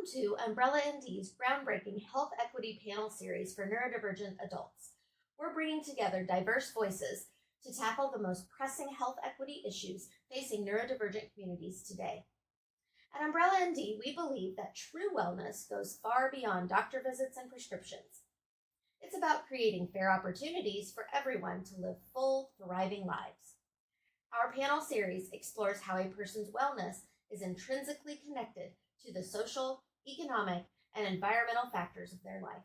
Welcome to Umbrella ND's groundbreaking Health Equity Panel Series for neurodivergent adults. We're bringing together diverse voices to tackle the most pressing health equity issues facing neurodivergent communities today. At Umbrella ND, we believe that true wellness goes far beyond doctor visits and prescriptions. It's about creating fair opportunities for everyone to live full, thriving lives. Our panel series explores how a person's wellness is intrinsically connected to the social, economic, and environmental factors of their life.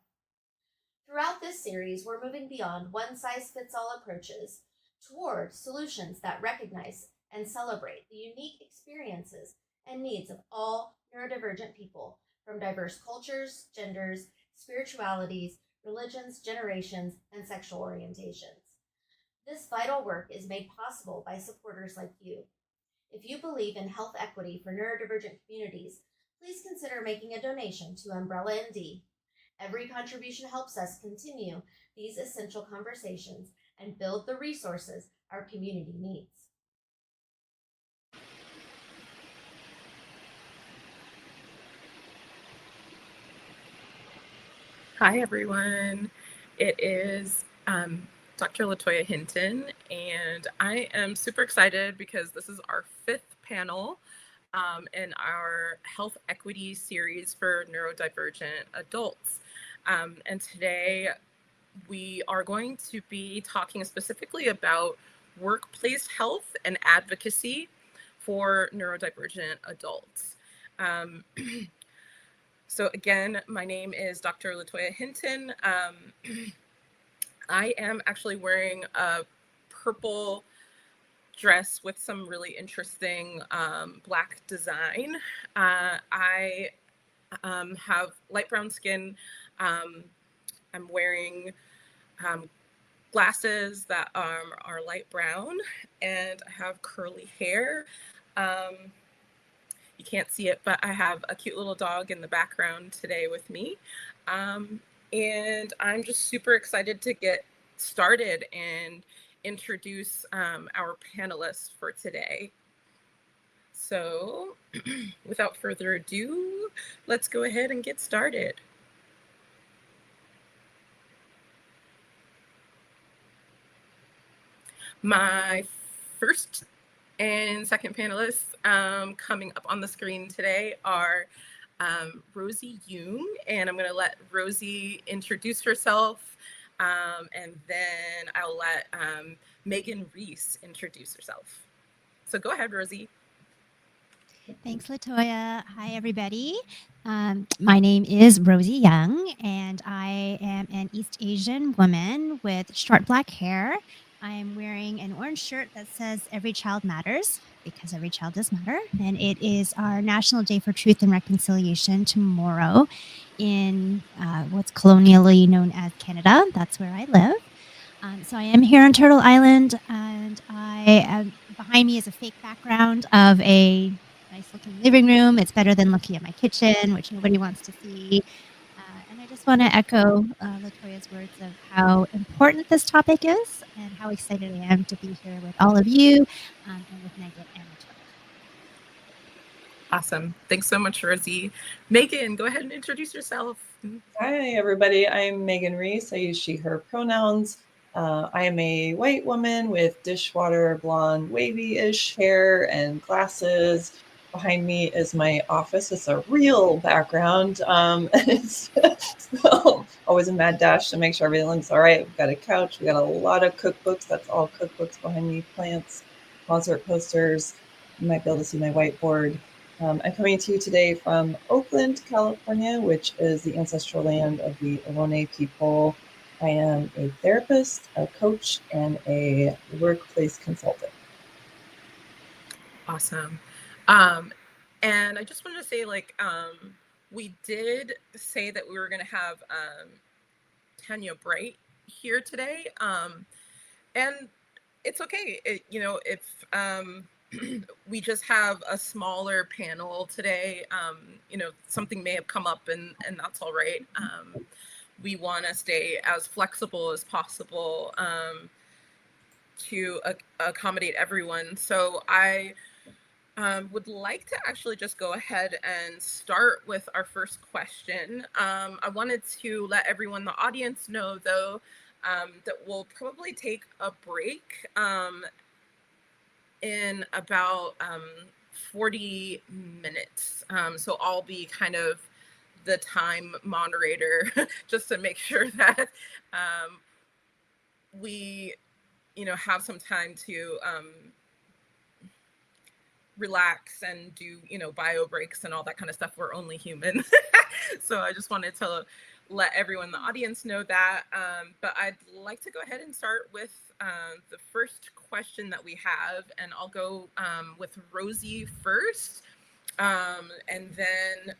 Throughout this series, we're moving beyond one-size-fits-all approaches toward solutions that recognize and celebrate the unique experiences and needs of all neurodivergent people from diverse cultures, genders, spiritualities, religions, generations, and sexual orientations. This vital work is made possible by supporters like you. If you believe in health equity for neurodivergent communities, please consider making a donation to Umbrella ND. Every contribution helps us continue these essential conversations and build the resources our community needs. Hi, everyone. It is Dr. LaToya Hinton, and I am super excited because this is our 5th panel in our health equity series for neurodivergent adults. And today we are going to be talking specifically about workplace health and advocacy for neurodivergent adults. So again, my name is Dr. LaToya Hinton. I am actually wearing a purple dress with some really interesting black design. I have light brown skin. I'm wearing glasses that are light brown, and I have curly hair. You can't see it, but I have a cute little dog in the background today with me. And I'm just super excited to get started and introduce our panelists for today. So without further ado, let's go ahead and get started. My first and second panelists coming up on the screen today are Rosie Yeung, and I'm going to let Rosie introduce herself, and then I'll let Megan Rees introduce herself. So go ahead, Rosie. Thanks, LaToya. Hi, everybody. My name is Rosie Yeung, and I am an East Asian woman with short black hair. I am wearing an orange shirt that says "Every Child Matters," because every child does matter. And it is our National Day for Truth and Reconciliation tomorrow in what's colonially known as Canada. That's where I live. So I am here on Turtle Island, and behind me is a fake background of a nice looking living room. It's better than looking at my kitchen, which nobody wants to see. And I just want to echo LaToya's words of how important this topic is and how excited I am to be here with all of you and with Megan and LaToya. Awesome. Thanks so much, Rosie. Megan, go ahead and introduce yourself. Hi, everybody. I'm Megan Rees. I use she, her pronouns. I am a white woman with dishwater blonde wavy-ish hair and glasses. Behind me is my office. It's a real background. It's so always a mad dash to make sure everything looks all right. We've got a couch. We got a lot of cookbooks. That's all cookbooks behind me. Plants, concert posters. You might be able to see my whiteboard. I'm coming to you today from Oakland, California, which is the ancestral land of the Ohlone people. I am a therapist, a coach, and a workplace consultant. Awesome. And I just wanted to say, we did say that we were going to have Tanya Bright here today. And it's okay. If we just have a smaller panel today, something may have come up and that's all right. We want to stay as flexible as possible to accommodate everyone. So I Would like to actually just go ahead and start with our first question. I wanted to let everyone in the audience know, though, that we'll probably take a break in about 40 minutes. So I'll be kind of the time moderator just to make sure that we, have some time to relax and do, bio breaks and all that kind of stuff. We're only human. So I just wanted to let everyone in the audience know that. But I'd like to go ahead and start with the first question that we have, and I'll go with Rosie first. And then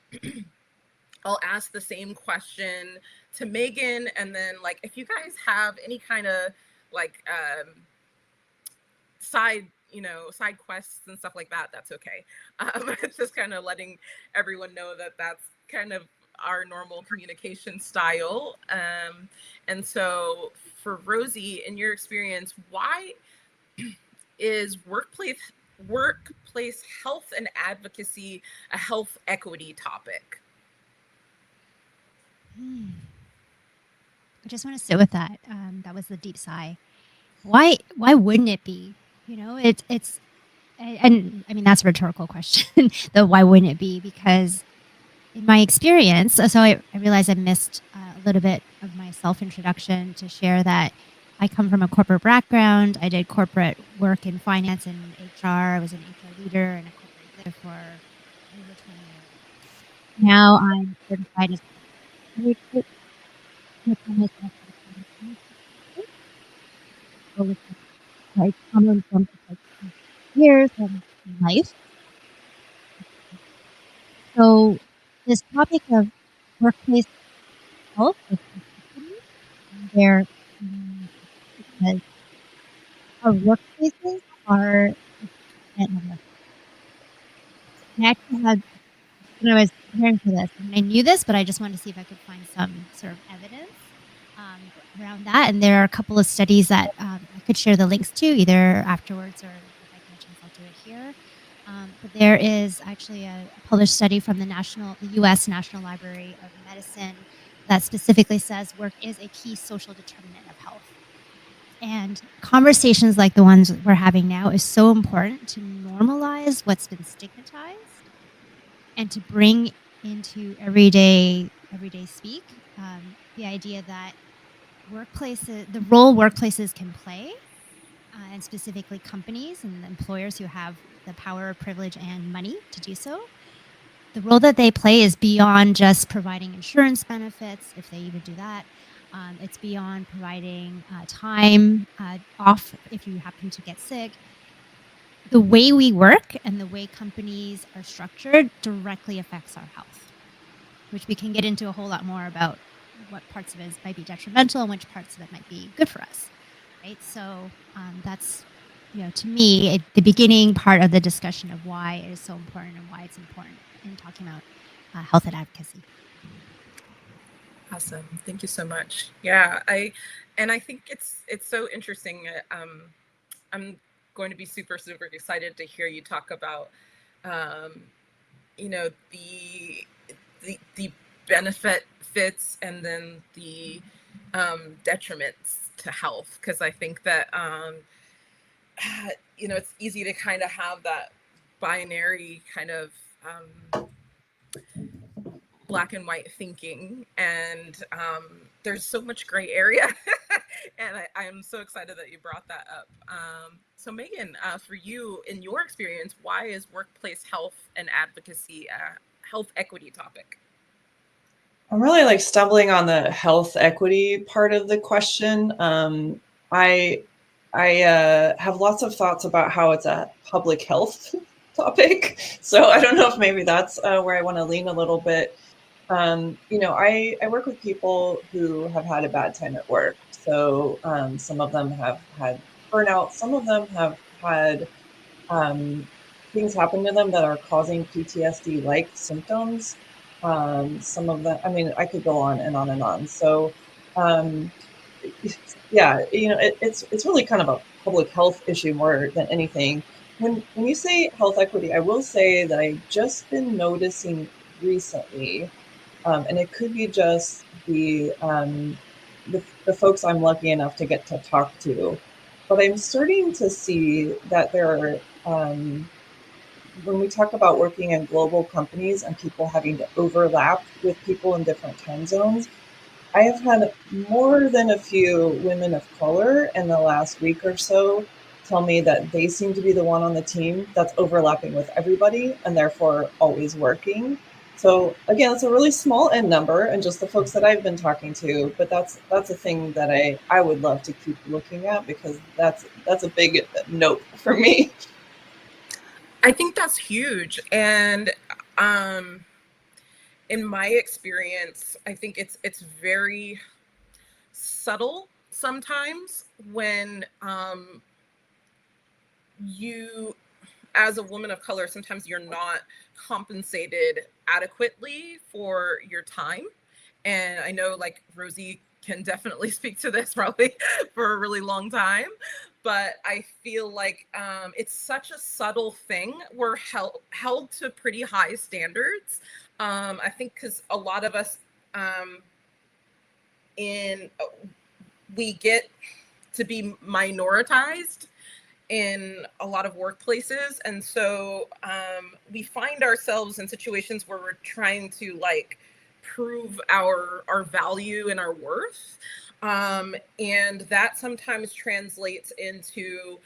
I'll ask the same question to Megan, and then if you guys have any kind of side quests and stuff like that, that's okay. It's just kind of letting everyone know that that's kind of our normal communication style. And so for Rosie, in your experience, why is workplace health and advocacy a health equity topic? I just want to sit with that. That was the deep sigh. Why wouldn't it be? It's and I mean, that's a rhetorical question. The why wouldn't it be? Because in my experience, so I realized I missed a little bit of my self-introduction to share that I come from a corporate background. I did corporate work in finance and HR. I was an HR leader and a corporate executive for over 20 years. Now I'm certified as a common from years of life. So this topic of workplace health is there because our workplaces are I actually had when I was preparing for this, and I knew this, but I just wanted to see if I could find some sort of evidence around that. And there are a couple of studies that I could share the links to either afterwards or if I get a chance, I'll do it here. But there is actually a published study from the U.S. National Library of Medicine that specifically says work is a key social determinant of health. And conversations like the ones we're having now is so important to normalize what's been stigmatized and to bring into everyday speak the idea that the role workplaces can play, and specifically companies and employers who have the power, privilege, and money to do so. The role that they play is beyond just providing insurance benefits, if they even do that. It's beyond providing time off if you happen to get sick. The way we work and the way companies are structured directly affects our health, which we can get into a whole lot more about what parts of it might be detrimental and which parts of it might be good for us, right? So that's, to me, the beginning part of the discussion of why it is so important and why it's important in talking about health and advocacy. Awesome. Thank you so much. Yeah, I think it's so interesting. I'm going to be super excited to hear you talk about the benefits and then the detriments to health, because I think that it's easy to kind of have that binary kind of black and white thinking, and there's so much gray area. And I am so excited that you brought that up. So Megan, for you, in your experience, why is workplace health and advocacy a health equity topic? I'm really stumbling on the health equity part of the question. I have lots of thoughts about how it's a public health topic. So I don't know if maybe that's where I want to lean a little bit. I work with people who have had a bad time at work. So some of them have had burnout. Some of them have had things happen to them that are causing PTSD-like symptoms. Some of them, I could go on and on and on. So yeah, it's really kind of a public health issue more than anything. when you say health equity, I will say that I've just been noticing recently, and it could be just the folks I'm lucky enough to get to talk to, but I'm starting to see that there are, when we talk about working in global companies and people having to overlap with people in different time zones, I have had more than a few women of color in the last week or so tell me that they seem to be the one on the team that's overlapping with everybody and therefore always working. So again, it's a really small end number and just the folks that I've been talking to, but that's a thing that I would love to keep looking at because that's a big note for me. I think that's huge. And in my experience, I think it's very subtle sometimes when you, as a woman of color, sometimes you're not compensated adequately for your time. And I know like Rosie can definitely speak to this probably for a really long time, but I feel like it's such a subtle thing. We're held to pretty high standards. I think because a lot of us we get to be minoritized in a lot of workplaces, and so we find ourselves in situations where we're trying to like prove our value and our worth, and that sometimes translates into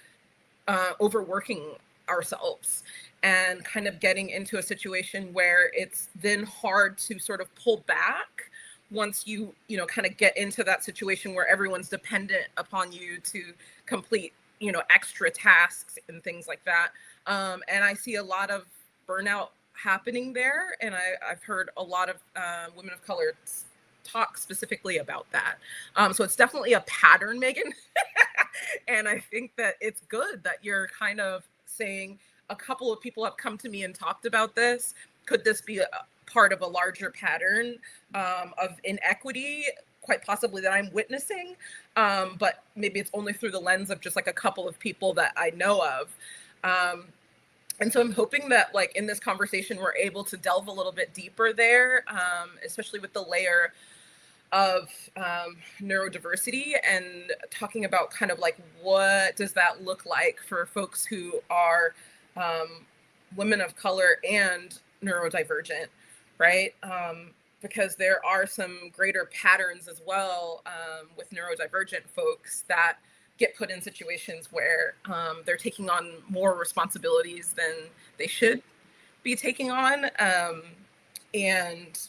overworking ourselves and kind of getting into a situation where it's then hard to sort of pull back once you kind of get into that situation where everyone's dependent upon you to complete extra tasks and things like that. And I see a lot of burnout happening there, and I've heard a lot of women of color talk specifically about that. So it's definitely a pattern, Megan. And I think that it's good that you're kind of saying a couple of people have come to me and talked about this. Could this be a part of a larger pattern of inequity, quite possibly, that I'm witnessing? But maybe it's only through the lens of just like a couple of people that I know of. And so I'm hoping that like in this conversation, we're able to delve a little bit deeper there, especially with the layer of neurodiversity and talking about kind of like what does that look like for folks who are women of color and neurodivergent, right? Because there are some greater patterns as well with neurodivergent folks that get put in situations where they're taking on more responsibilities than they should be taking on. And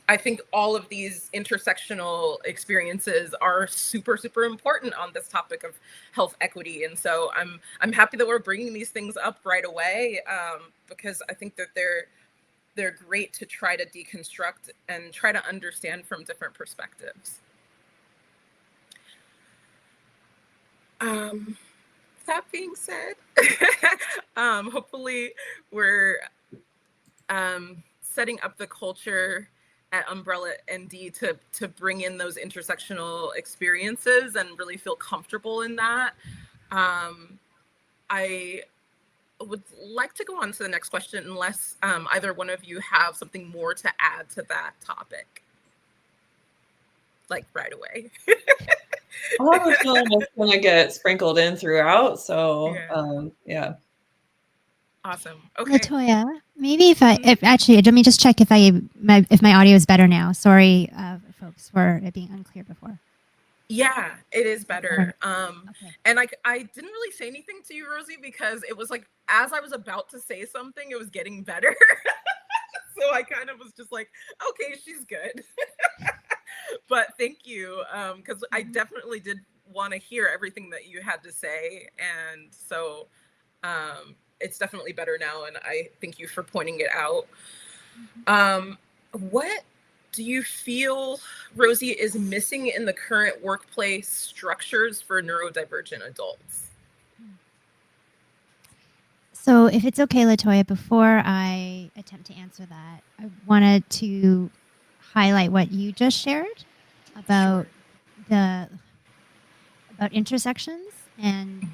I think all of these intersectional experiences are super, super important on this topic of health equity. And so I'm happy that we're bringing these things up right away, because I think that they're great to try to deconstruct and try to understand from different perspectives. That being said, hopefully we're setting up the culture at Umbrella ND to bring in those intersectional experiences and really feel comfortable in that. I would like to go on to the next question, unless either one of you have something more to add to that topic, like right away. I have a feeling it's going to get sprinkled in throughout. So, yeah. Awesome. Okay. LaToya, maybe if actually, let me just check if my audio is better now. Sorry, folks, for it being unclear before. Yeah, it is better. Okay. And I didn't really say anything to you, Rosie, because it was like, as I was about to say something, it was getting better. So I kind of was just like, okay, she's good. But thank you, because I definitely did want to hear everything that you had to say. And so it's definitely better now. And I thank you for pointing it out. What do you feel, Rosie, is missing in the current workplace structures for neurodivergent adults? So if it's okay, LaToya, before I attempt to answer that, I wanted to highlight what you just shared about Sure. about intersections. And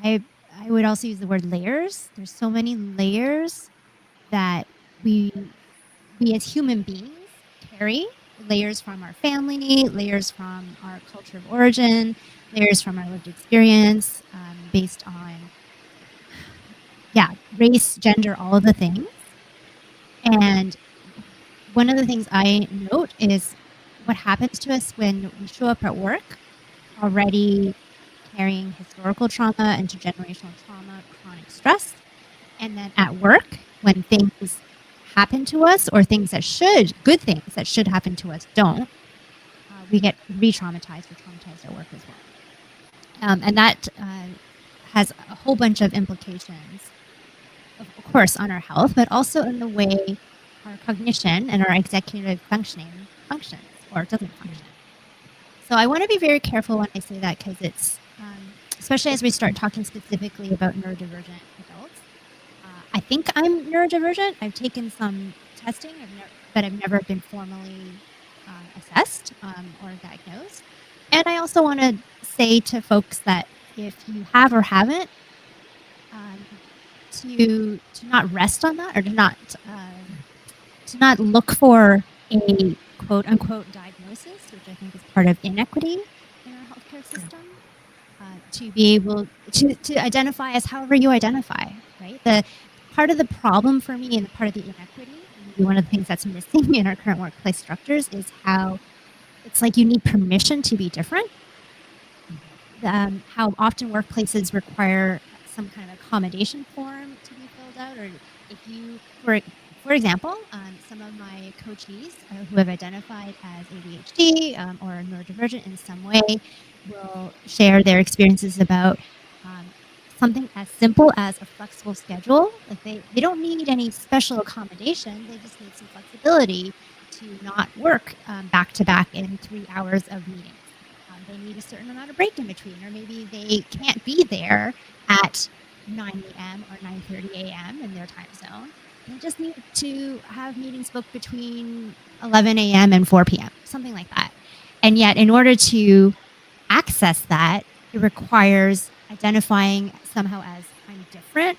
I I would also use the word layers. There's so many layers that we as human beings carry, layers from our family, layers from our culture of origin, layers from our lived experience, based on, race, gender, all of the things. And one of the things I note is what happens to us when we show up at work already carrying historical trauma, intergenerational trauma, chronic stress. And then at work, when things happen to us or good things that should happen to us don't, we get re-traumatized or traumatized at work as well. And that has a whole bunch of implications, of course, on our health, but also in the way our cognition and our executive functioning functions or doesn't function. So I want to be very careful when I say that, because it's, especially as we start talking specifically about neurodivergent adults. I think I'm neurodivergent. I've taken some testing, but I've never been formally assessed or diagnosed. And I also want to say to folks that if you have or haven't, to not rest on that, or to not look for a quote unquote diagnosis, which I think is part of inequity in our healthcare system. To be able to identify as however you identify, right? The part of the problem for me, and part of the inequity, and one of the things that's missing in our current workplace structures, is how it's like you need permission to be different. How often workplaces require some kind of accommodation form to be filled out, or if you, for example, some of my coachees who have identified as ADHD or neurodivergent in some way will share their experiences about something as simple as a flexible schedule. Like they don't need any special accommodation. They just need some flexibility to not work back to back in 3 hours of meetings. They need a certain amount of break in between, or maybe they can't be there at 9 a.m. or 9:30 a.m. in their time zone. They just need to have meetings booked between 11 a.m. and 4 p.m., something like that. And yet, in order to access that, it requires identifying somehow as, I'm different,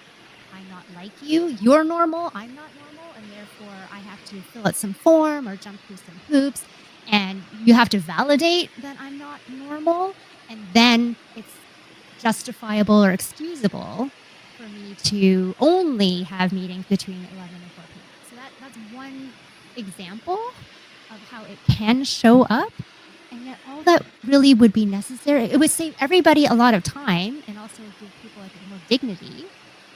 I'm not like you, you're normal, I'm not normal, and therefore I have to fill out some form or jump through some hoops, and you have to validate that I'm not normal, and then it's justifiable or excusable for me to only have meetings between 11 and 4 p.m. So that's one example of how it can show up. And yet all that really would be necessary. It would save everybody a lot of time, and also give people, I think, more dignity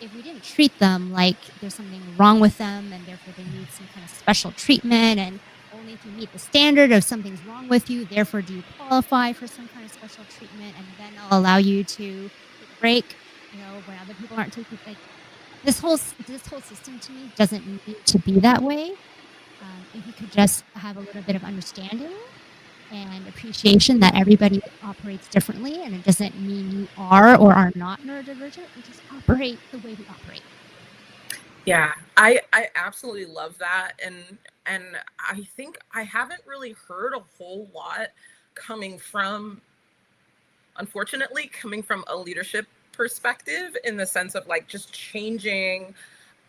if we didn't treat them like there's something wrong with them and therefore they need some kind of special treatment, and only if you meet the standard of something's wrong with you, therefore do you qualify for some kind of special treatment, and then I'll allow you to take a break, when other people aren't taking, like, this whole system to me doesn't need to be that way. If you could just have a little bit of understanding and appreciation that everybody operates differently, and it doesn't mean you are or are not neurodivergent. We just operate the way we operate. Yeah, I absolutely love that, and I think I haven't really heard a whole lot unfortunately coming from a leadership perspective, in the sense of like just changing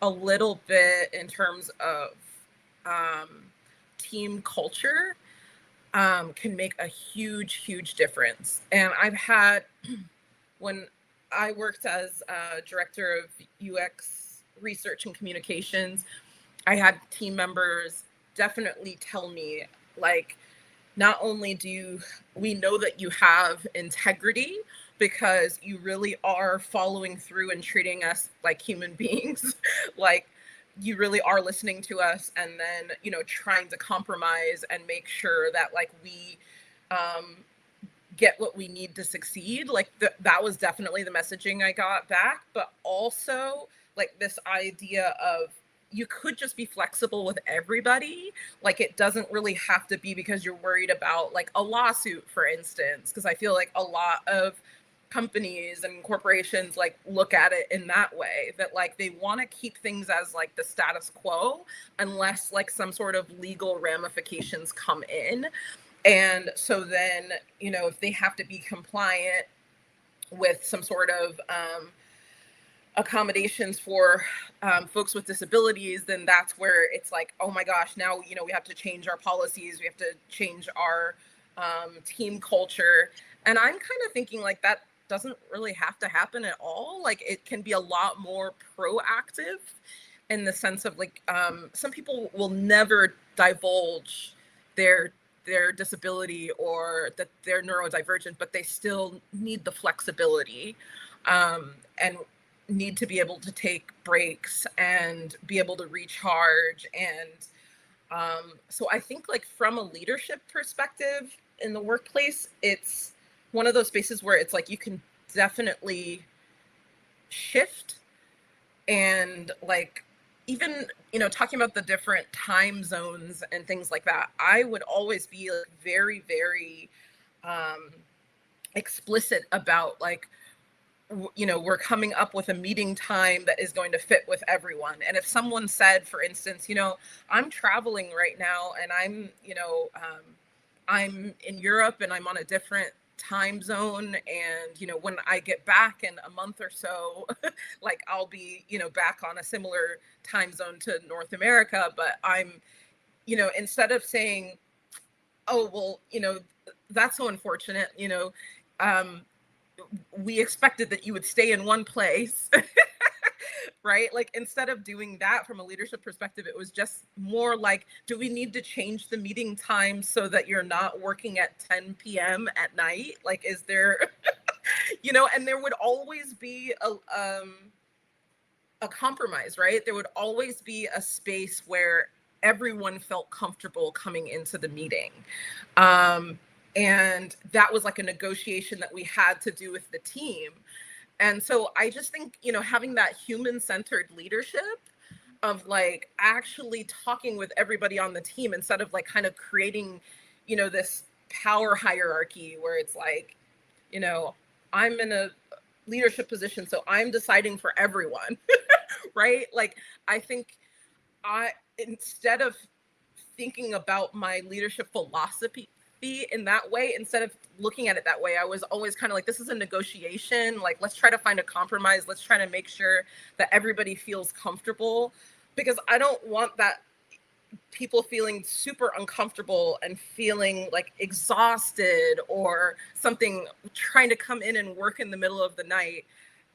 a little bit in terms of team culture. Can make a huge difference. And I've had, when I worked as director of UX research and communications, I had team members definitely tell me, like, not only do we know that you have integrity because you really are following through and treating us like human beings, like you really are listening to us, and then, trying to compromise and make sure that like we get what we need to succeed. Like that was definitely the messaging I got back. But also like this idea of, you could just be flexible with everybody. Like it doesn't really have to be because you're worried about like a lawsuit, for instance, because I feel like a lot of companies and corporations like look at it in that way, that like they want to keep things as like the status quo unless like some sort of legal ramifications come in. And so then, if they have to be compliant with some sort of accommodations for folks with disabilities, then that's where it's like, oh my gosh, now, you know, we have to change our policies, we have to change our team culture. And I'm kind of thinking like that doesn't really have to happen at all. Like it can be a lot more proactive in the sense of like some people will never divulge their disability or that they're neurodivergent, but they still need the flexibility and need to be able to take breaks and be able to recharge. And so I think like from a leadership perspective in the workplace, it's one of those spaces where it's like you can definitely shift. And like even, you know, talking about the different time zones and things like that, I would always be like very, very explicit about like, you know, we're coming up with a meeting time that is going to fit with everyone. And if someone said, for instance, you know, I'm traveling right now and I'm, you know, I'm in Europe and I'm on a different time zone, and you know, when I get back in a month or so, like I'll be, you know, back on a similar time zone to North America, but I'm, you know, instead of saying, oh well, you know, that's so unfortunate, you know, we expected that you would stay in one place. Right? Like instead of doing that from a leadership perspective, it was just more like, do we need to change the meeting time so that you're not working at 10 p.m. at night? Like, is there, you know, and there would always be a compromise, right? There would always be a space where everyone felt comfortable coming into the meeting. And that was like a negotiation that we had to do with the team. And so I just think, you know, having that human-centered leadership of like actually talking with everybody on the team instead of like kind of creating, you know, this power hierarchy where it's like, you know, I'm in a leadership position, so I'm deciding for everyone, right? Like, I think instead of thinking about my leadership philosophy in that way, instead of looking at it that way, I was always kind of like, this is a negotiation. Like, let's try to find a compromise. Let's try to make sure that everybody feels comfortable, because I don't want that people feeling super uncomfortable and feeling like exhausted or something, trying to come in and work in the middle of the night.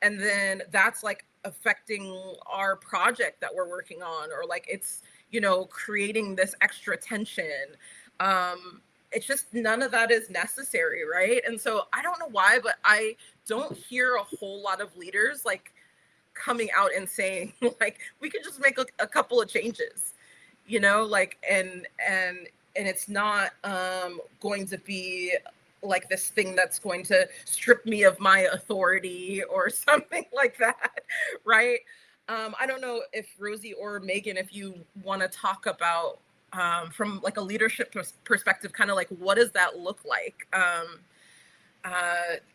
And then that's like affecting our project that we're working on, or like it's, you know, creating this extra tension. It's just none of that is necessary, right? And so I don't know why, but I don't hear a whole lot of leaders like coming out and saying like, we could just make a couple of changes, you know, like, and it's not going to be like this thing that's going to strip me of my authority or something like that, right? I don't know if Rosie or Megan, if you want to talk about from like a leadership perspective, kind of like what does that look like?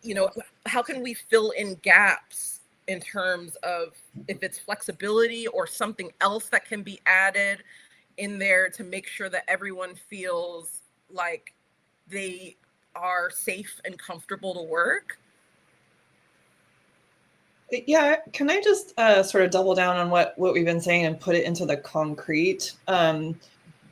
You know, how can we fill in gaps in terms of if it's flexibility or something else that can be added in there to make sure that everyone feels like they are safe and comfortable to work? Yeah, can I just sort of double down on what we've been saying and put it into the concrete?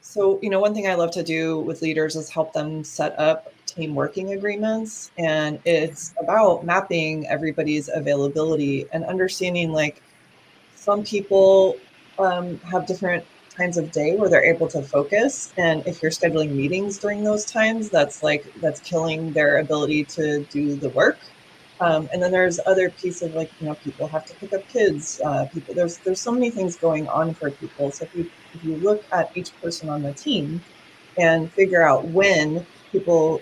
So, you know, one thing I love to do with leaders is help them set up team working agreements. And it's about mapping everybody's availability and understanding like some people have different times of day where they're able to focus. And if you're scheduling meetings during those times, that's killing their ability to do the work. And then there's other piece of like, you know, people have to pick up kids. People, there's so many things going on for people. So if you look at each person on the team and figure out when people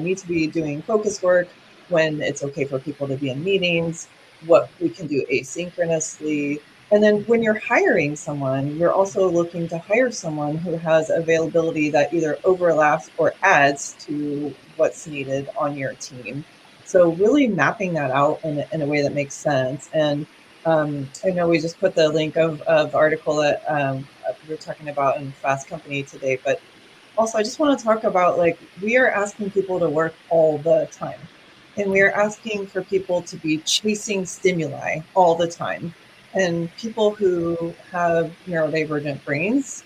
need to be doing focus work, when it's okay for people to be in meetings, what we can do asynchronously. And then when you're hiring someone, you're also looking to hire someone who has availability that either overlaps or adds to what's needed on your team. So really mapping that out in a way that makes sense. And I know we just put the link of the article that we were talking about in Fast Company today, but also I just want to talk about like, we are asking people to work all the time. and we are asking for people to be chasing stimuli all the time. And people who have neurodivergent brains,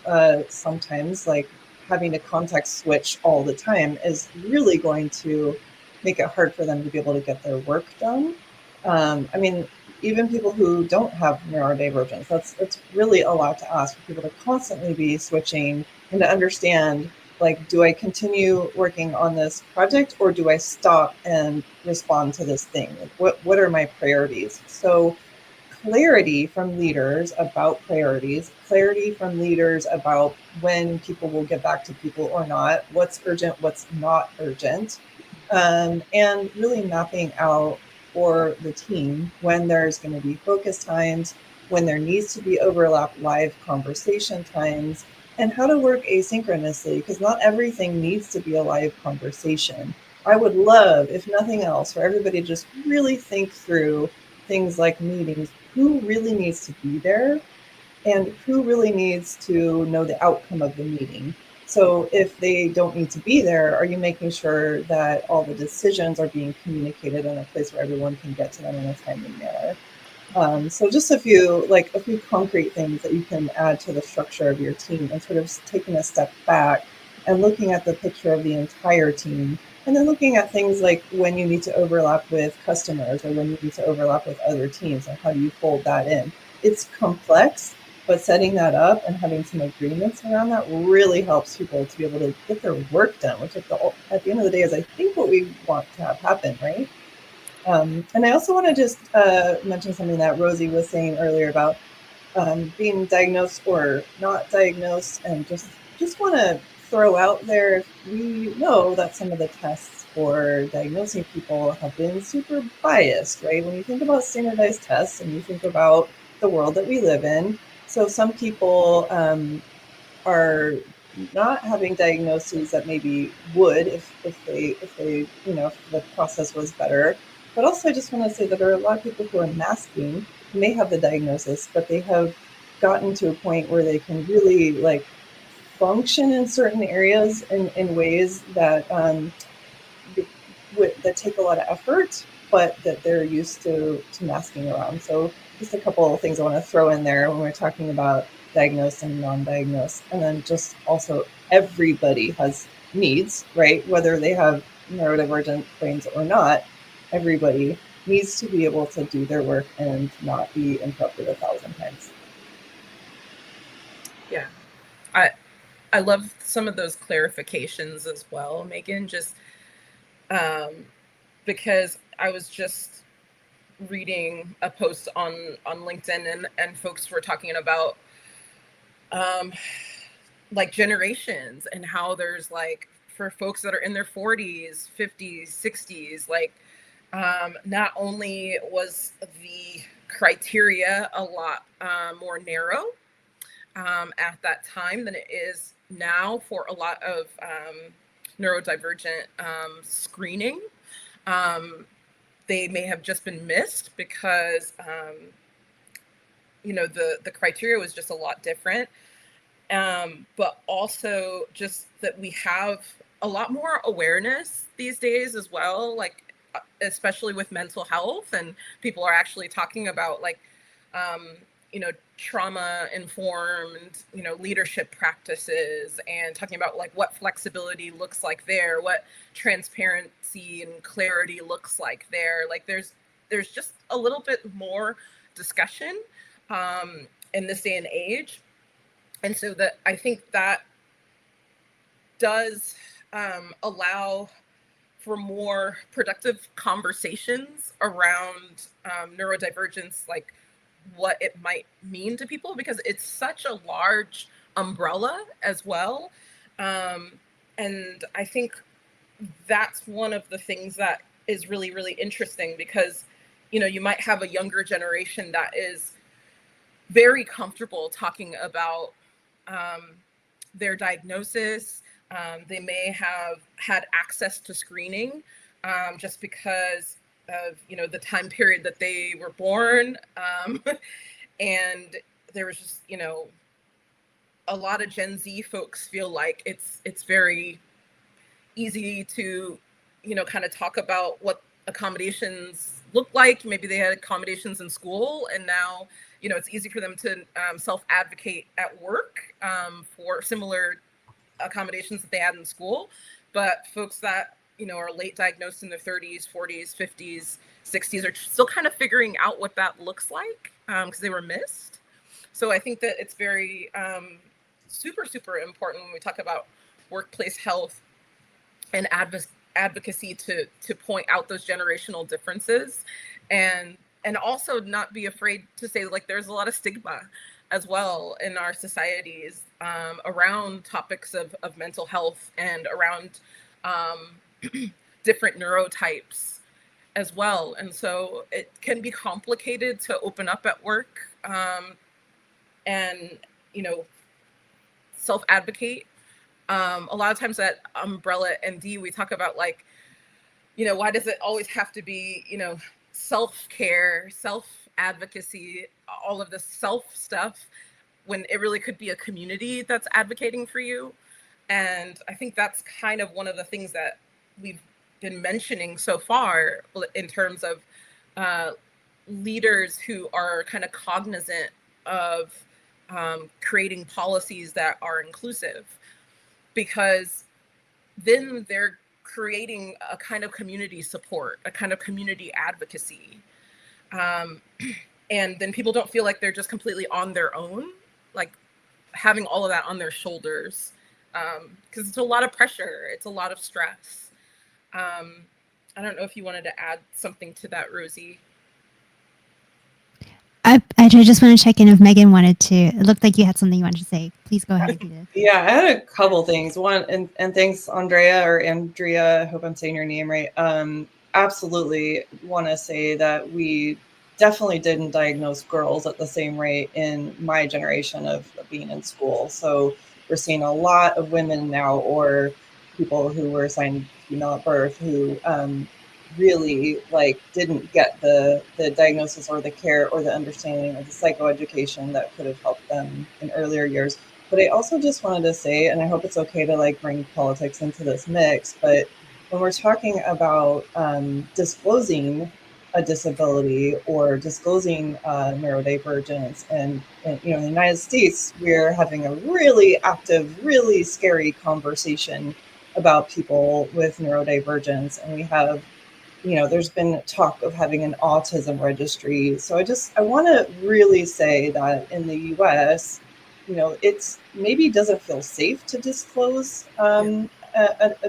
sometimes like having to context switch all the time is really going to make it hard for them to be able to get their work done. I mean, even people who don't have neurodivergence, that's really a lot to ask for people to constantly be switching and to understand, like, do I continue working on this project or do I stop and respond to this thing? Like, what are my priorities? So clarity from leaders about priorities, clarity from leaders about when people will get back to people or not, what's urgent, what's not urgent, and really mapping out for the team when there's going to be focus times, when there needs to be overlap live conversation times, and how to work asynchronously, because not everything needs to be a live conversation. I would love, if nothing else, for everybody to just really think through things like meetings, who really needs to be there and who really needs to know the outcome of the meeting. So if they don't need to be there, are you making sure that all the decisions are being communicated in a place where everyone can get to them in a timely manner? So just a few concrete things that you can add to the structure of your team, and sort of taking a step back and looking at the picture of the entire team, and then looking at things like when you need to overlap with customers or when you need to overlap with other teams, and how do you fold that in. It's complex, but setting that up and having some agreements around that really helps people to be able to get their work done, which at the end of the day is, I think, what we want to have happen, right? And I also want to just mention something that Rosie was saying earlier about being diagnosed or not diagnosed, and just want to throw out there, we know that some of the tests for diagnosing people have been super biased, right? When you think about standardized tests and you think about the world that we live in, so some people are not having diagnoses that maybe would if they if the process was better. But also, I just want to say that there are a lot of people who are masking, who may have the diagnosis, but they have gotten to a point where they can really like function in certain areas in ways that that take a lot of effort, but that they're used to masking around. So just a couple of things I want to throw in there when we're talking about diagnosed and non-diagnosed. And then just also, everybody has needs, right? Whether they have neurodivergent brains or not, everybody needs to be able to do their work and not be interrupted 1,000 times. Yeah, I love some of those clarifications as well, Megan, just because I was just reading a post on LinkedIn, and folks were talking about like generations, and how there's like, for folks that are in their 40s, 50s, 60s, like not only was the criteria a lot more narrow at that time than it is now for a lot of neurodivergent screening. They may have just been missed because the criteria was just a lot different. But also just that we have a lot more awareness these days as well, like especially with mental health, and people are actually talking about like trauma informed leadership practices, and talking about like what flexibility looks like there, what transparency and clarity looks like there. Like there's just a little bit more discussion in this day and age. And so that I think that does allow for more productive conversations around neurodivergence, like what it might mean to people, because it's such a large umbrella as well. And I think that's one of the things that is really, really interesting, because, you might have a younger generation that is very comfortable talking about their diagnosis. They may have had access to screening just because of the time period that they were born, and there was just a lot of Gen Z folks feel like it's very easy to kind of talk about what accommodations look like. Maybe they had accommodations in school, and now, it's easy for them to self-advocate at work for similar accommodations that they had in school. But folks that, are late diagnosed in their 30s, 40s, 50s, 60s are still kind of figuring out what that looks like because they were missed. So I think that it's very super, super important when we talk about workplace health and advocacy to point out those generational differences, and also not be afraid to say, like, there's a lot of stigma as well in our societies around topics of mental health and around different neurotypes as well. And so it can be complicated to open up at work and, self-advocate. A lot of times at Umbrella MD, we talk about, like, why does it always have to be, self-care, self-advocacy, all of this self stuff, when it really could be a community that's advocating for you. And I think that's kind of one of the things that we've been mentioning so far in terms of leaders who are kind of cognizant of creating policies that are inclusive, because then they're creating a kind of community support, a kind of community advocacy. And then people don't feel like they're just completely on their own, like having all of that on their shoulders, because it's a lot of pressure. It's a lot of stress. I don't know if you wanted to add something to that, Rosie. I just want to check in if Megan wanted to. It looked like you had something you wanted to say. Please go ahead. Yeah, I had a couple things. One, and thanks, Andrea. I hope I'm saying your name right. Absolutely want to say that we definitely didn't diagnose girls at the same rate in my generation of being in school. So we're seeing a lot of women now, or people who were assigned female at birth, who really didn't get the diagnosis or the care or the understanding of the psychoeducation that could have helped them in earlier years. But I also just wanted to say, and I hope it's okay to bring politics into this mix, but when we're talking about disclosing a disability or disclosing neurodivergence, and in the United States, we're having a really active, really scary conversation about people with neurodivergence, and we have, there's been talk of having an autism registry. So I want to really say that in the US, it's maybe doesn't feel safe to disclose a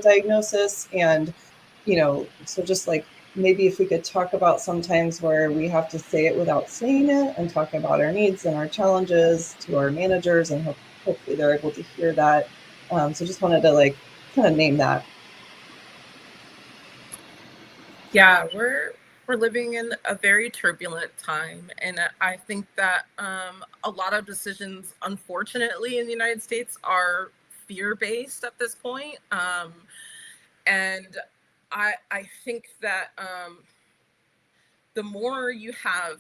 diagnosis. And, so just maybe if we could talk about sometimes where we have to say it without saying it, and talk about our needs and our challenges to our managers, and hopefully they're able to hear that. So just wanted to kind of name that. Yeah, we're living in a very turbulent time, and I think that a lot of decisions, unfortunately, in the United States are fear-based at this point, and I think that the more you have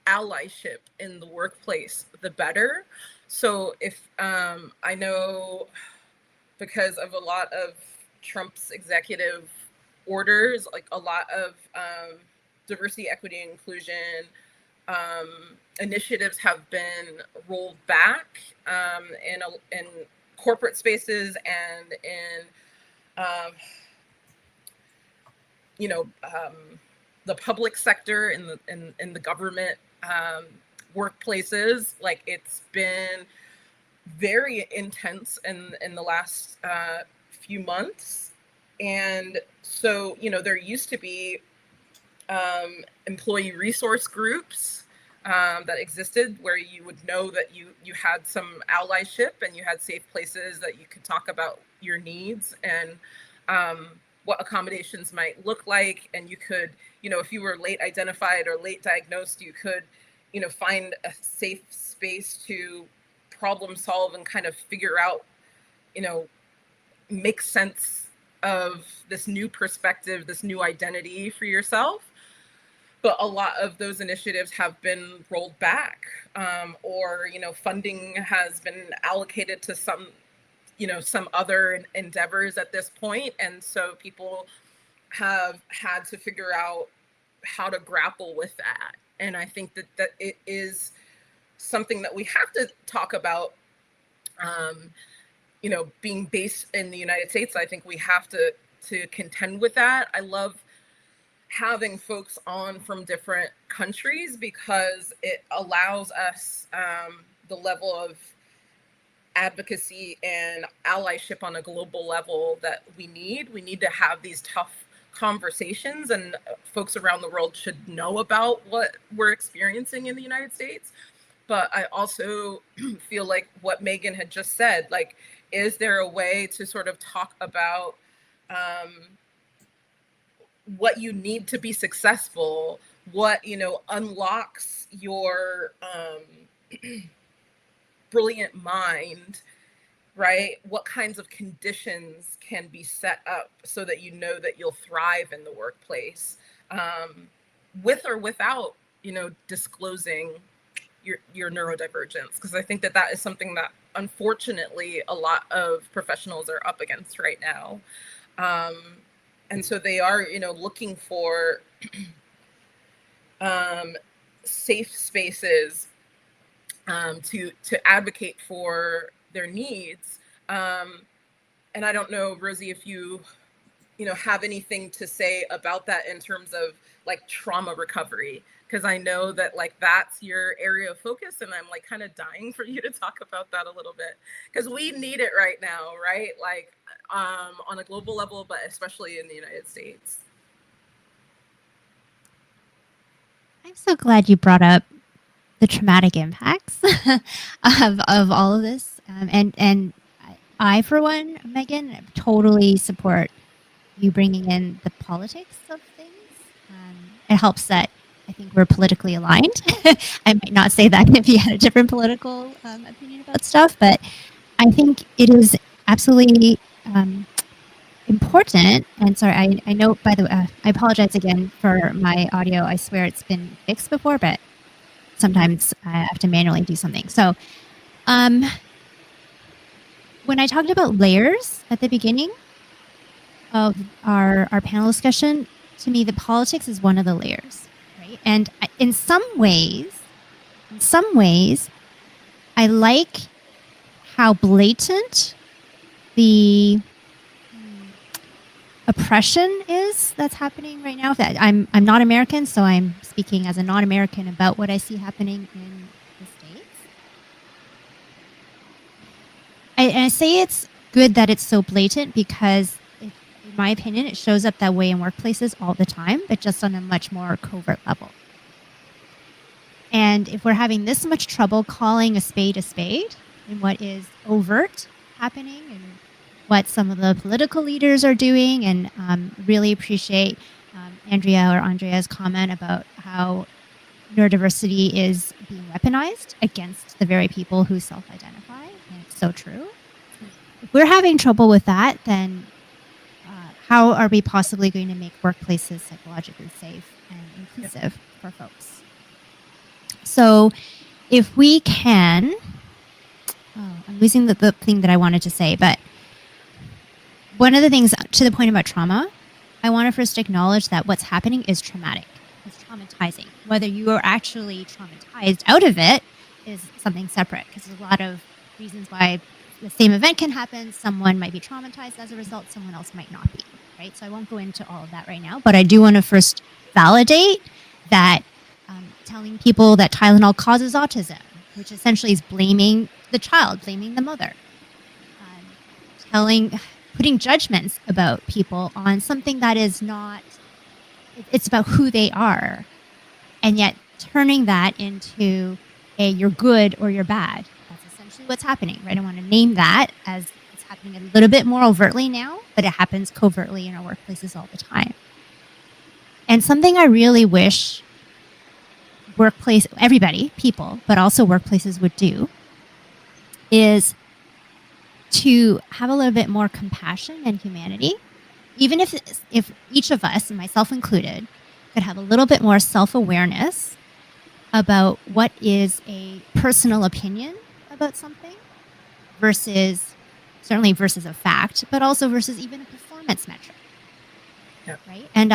allyship in the workplace, the better. So if I know, because of a lot of Trump's executive orders, a lot of diversity, equity, and inclusion initiatives have been rolled back in corporate spaces and in the public sector, in the government workplaces. It's been very intense in the last few months. And so, there used to be employee resource groups that existed, where you would know that you had some allyship and you had safe places that you could talk about your needs and what accommodations might look like. And you could, if you were late identified or late diagnosed, you could, find a safe space to problem solve and kind of figure out, make sense of this new perspective, this new identity for yourself. But a lot of those initiatives have been rolled back, or funding has been allocated to some other endeavors at this point. And so people have had to figure out how to grapple with that. And I think that it is something that we have to talk about. Being based in the United States, I think we have to contend with that. I love having folks on from different countries because it allows us the level of advocacy and allyship on a global level that we need. We need to have these tough conversations, and folks around the world should know about what we're experiencing in the United States. But I also feel like what Megan had just said, like, is there a way to sort of talk about what you need to be successful, what, unlocks your brilliant mind, right? What kinds of conditions can be set up so that you know that you'll thrive in the workplace, with or without, disclosing your neurodivergence? Because I think that is something that unfortunately a lot of professionals are up against right now. And so they are, looking for safe spaces to advocate for their needs. And I don't know, Rosie, if you have anything to say about that in terms of like trauma recovery, because I know that like that's your area of focus, and I'm like kind of dying for you to talk about that a little bit, because we need it right now, right? Like on a global level, but especially in the United States. I'm so glad you brought up the traumatic impacts of all of this, and I, for one, Megan, totally support you bringing in the politics of things. It helps that I think we're politically aligned. I might not say that if you had a different political opinion about stuff, but I think it is absolutely important. And sorry, I know, by the way, I apologize again for my audio. I swear it's been fixed before, but sometimes I have to manually do something. So when I talked about layers at the beginning of our panel discussion, to me, the politics is one of the layers, right? And in some ways, I like how blatant the oppression is that's happening right now. That I'm not American, so I'm speaking as a non-American about what I see happening in the States. I say it's good that it's so blatant because, in my opinion, it shows up that way in workplaces all the time, but just on a much more covert level. And if we're having this much trouble calling a spade in what is overt happening and what some of the political leaders are doing, and really appreciate Andrea's comment about how neurodiversity is being weaponized against the very people who self-identify, and it's so true. If we're having trouble with that, then how are we possibly going to make workplaces psychologically safe and inclusive for folks? So if we can, I'm losing the thing that I wanted to say, but one of the things, to the point about trauma, I want to first acknowledge that what's happening is traumatic. It's traumatizing. Whether you are actually traumatized out of it is something separate, because there's a lot of reasons why the same event can happen. Someone might be traumatized as a result, someone else might not be, right? So I won't go into all of that right now, but I do want to first validate that telling people that Tylenol causes autism, which essentially is blaming the child, blaming the mother, putting judgments about people on something that is not, it's about who they are, and yet turning that into a you're good or you're bad. That's essentially what's happening, right? I want to name that, as it's happening a little bit more overtly now, but it happens covertly in our workplaces all the time. And something I really wish everybody, people, but also workplaces would do is to have a little bit more compassion and humanity, even if each of us, and myself included, could have a little bit more self-awareness about what is a personal opinion about something versus a fact, but also versus even a performance metric. Yeah. Right. And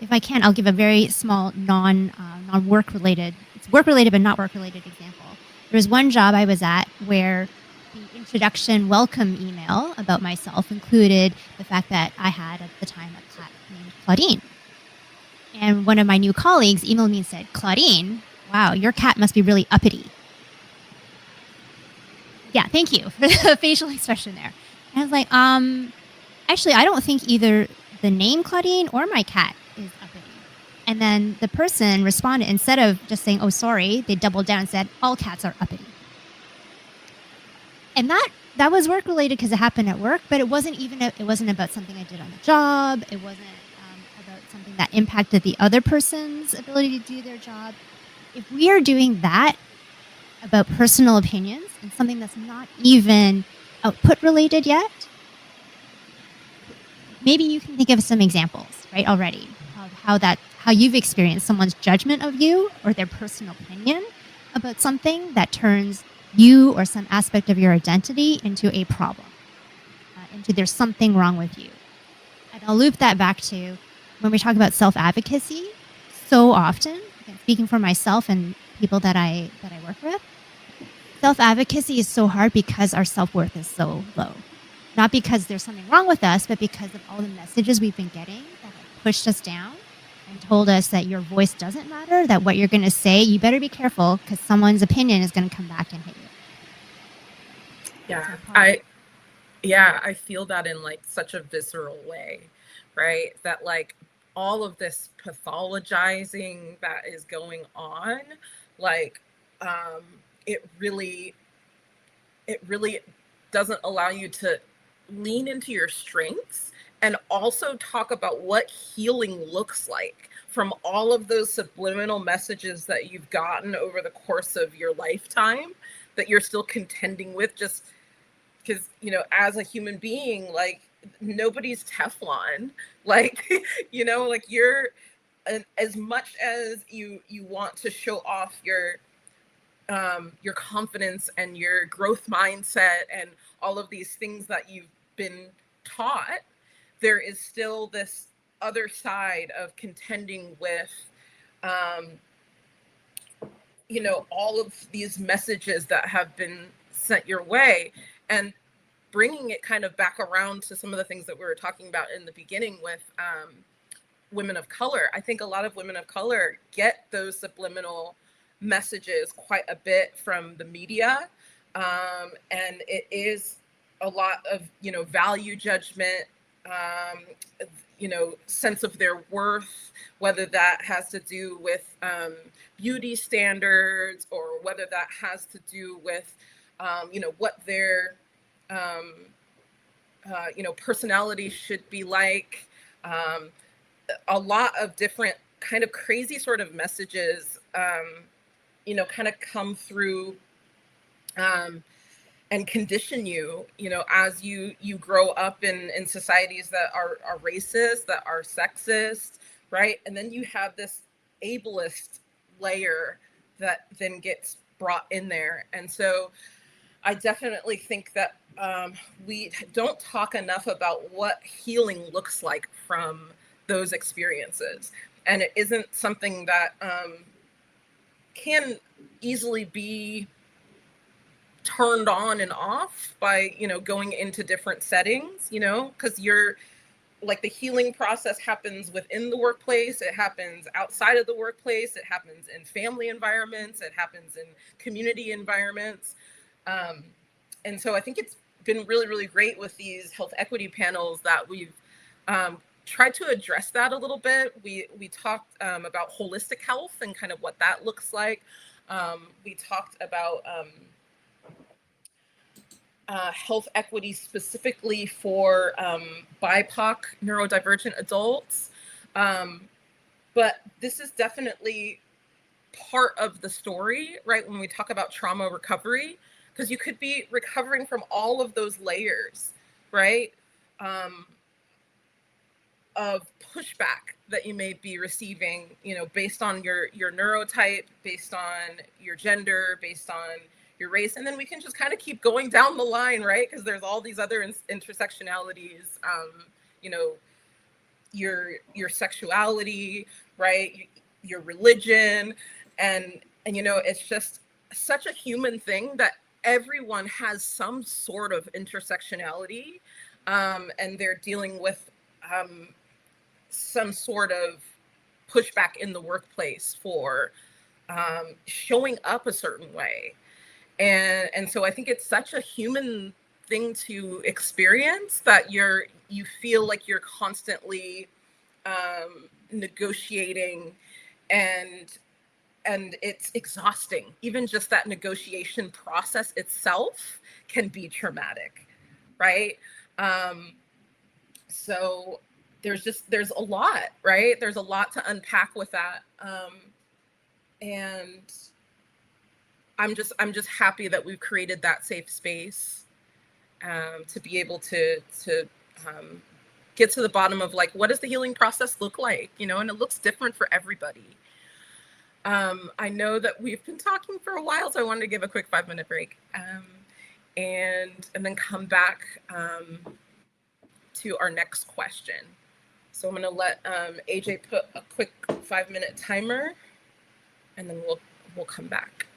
if I can, I'll give a very small non-work related, it's work related but not work related example. There was one job I was at where the introduction welcome email about myself included the fact that I had at the time a cat named Claudine. And one of my new colleagues emailed me and said, "Claudine, wow, your cat must be really uppity." Yeah, thank you for the facial expression there. And I was like, actually, I don't think either the name Claudine or my cat is uppity. And then the person responded, instead of just saying, "Oh, sorry," they doubled down and said, "All cats are uppity." And that was work related because it happened at work, but it wasn't about something I did on the job. It wasn't about something that impacted the other person's ability to do their job. If we are doing that about personal opinions and something that's not even output related yet, maybe you can think of some examples, right, already of how you've experienced someone's judgment of you or their personal opinion about something that turns you or some aspect of your identity into a problem, into there's something wrong with you. And I'll loop that back to when we talk about self-advocacy. So often, again, speaking for myself and people that I work with, self-advocacy is so hard because our self-worth is so low. Not because there's something wrong with us, but because of all the messages we've been getting that have pushed us down and told us that your voice doesn't matter, that what you're going to say, you better be careful because someone's opinion is going to come back and hit you. Yeah, I feel that in like such a visceral way, right? That like all of this pathologizing that is going on, like it really doesn't allow you to lean into your strengths and also talk about what healing looks like from all of those subliminal messages that you've gotten over the course of your lifetime that you're still contending with, just because, you know, as a human being, like nobody's Teflon, like, you know, like you're, as much as you want to show off your confidence and your growth mindset and all of these things that you've been taught, there is still this other side of contending with, you know, all of these messages that have been sent your way, and bringing it kind of back around to some of the things that we were talking about in the beginning with women of color. I think a lot of women of color get those subliminal messages quite a bit from the media, and it is a lot of, you know, value judgment, you know, sense of their worth, whether that has to do with beauty standards or whether that has to do with you know, what their you know, personality should be like. A lot of different kind of crazy sort of messages, you know, kind of come through and condition you, you know, as you grow up in societies that are racist, that are sexist, right? And then you have this ableist layer that then gets brought in there. And so I definitely think that we don't talk enough about what healing looks like from those experiences. And it isn't something that can easily be turned on and off by, you know, going into different settings, you know, because you're like, the healing process happens within the workplace, it happens outside of the workplace, it happens in family environments, it happens in community environments. And so I think it's been really, really great with these health equity panels that we've tried to address that a little bit. We talked about holistic health and kind of what that looks like. We talked about health equity specifically for BIPOC neurodivergent adults. But this is definitely part of the story, right? When we talk about trauma recovery, because you could be recovering from all of those layers, right? Of pushback that you may be receiving, you know, based on your neurotype, based on your gender, based on your race. And then we can just kind of keep going down the line, right? Because there's all these other intersectionalities, you know, your sexuality, right? Your religion, and it's just such a human thing that everyone has some sort of intersectionality, and they're dealing with some sort of pushback in the workplace for showing up a certain way. And so I think it's such a human thing to experience that you feel like you're constantly negotiating, and it's exhausting. Even just that negotiation process itself can be traumatic, right? So there's a lot, right? There's a lot to unpack with that. And I'm just happy that we've created that safe space to be able to get to the bottom of like, what does the healing process look like? And it looks different for everybody. I know that we've been talking for a while, so I wanted to give a quick 5-minute break, and then come back to our next question. So I'm going to let AJ put a quick 5-minute timer, and then we'll come back.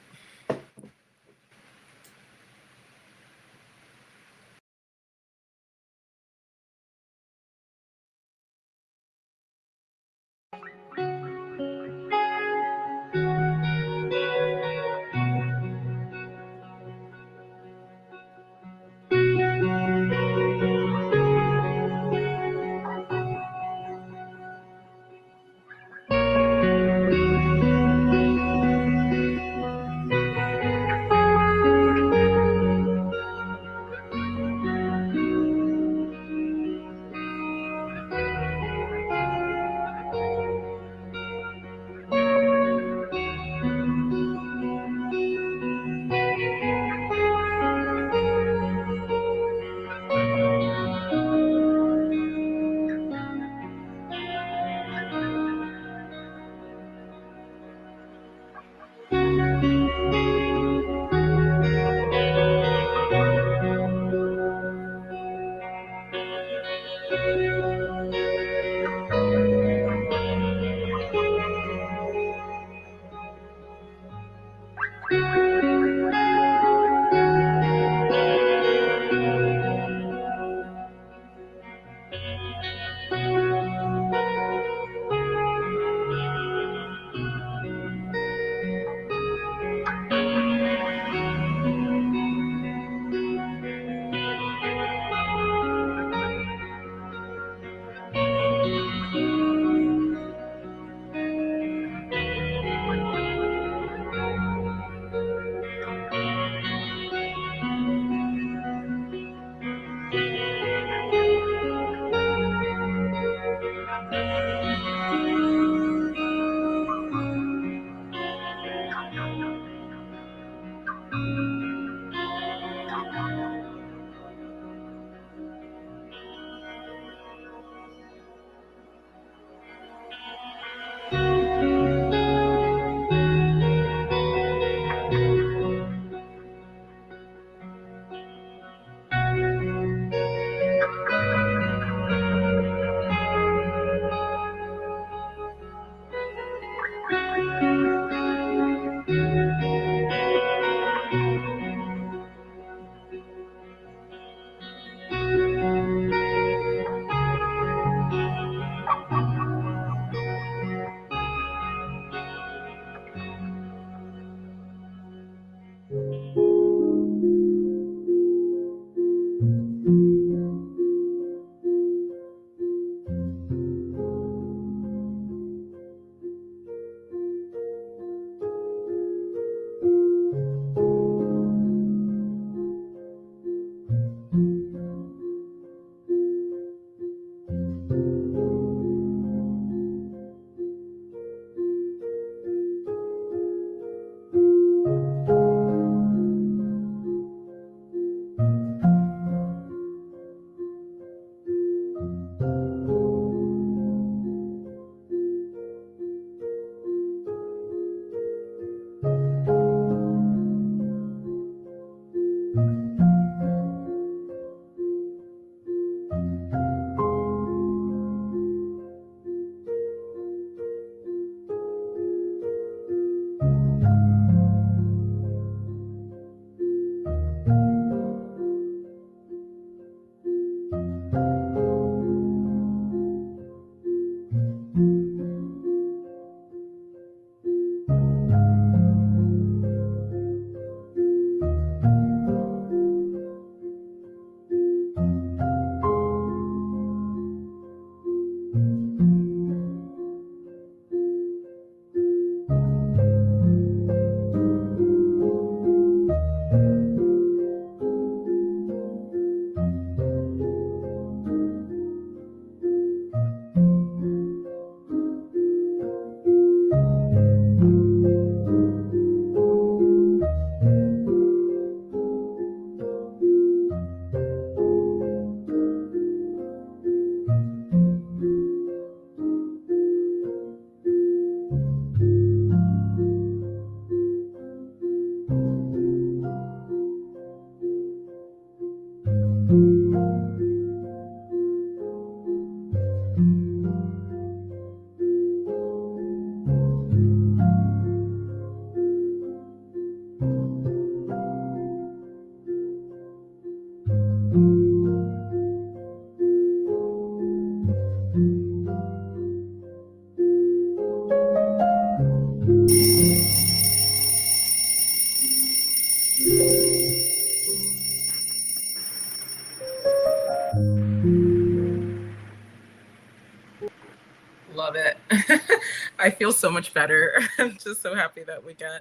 I feel so much better. I'm just so happy that we got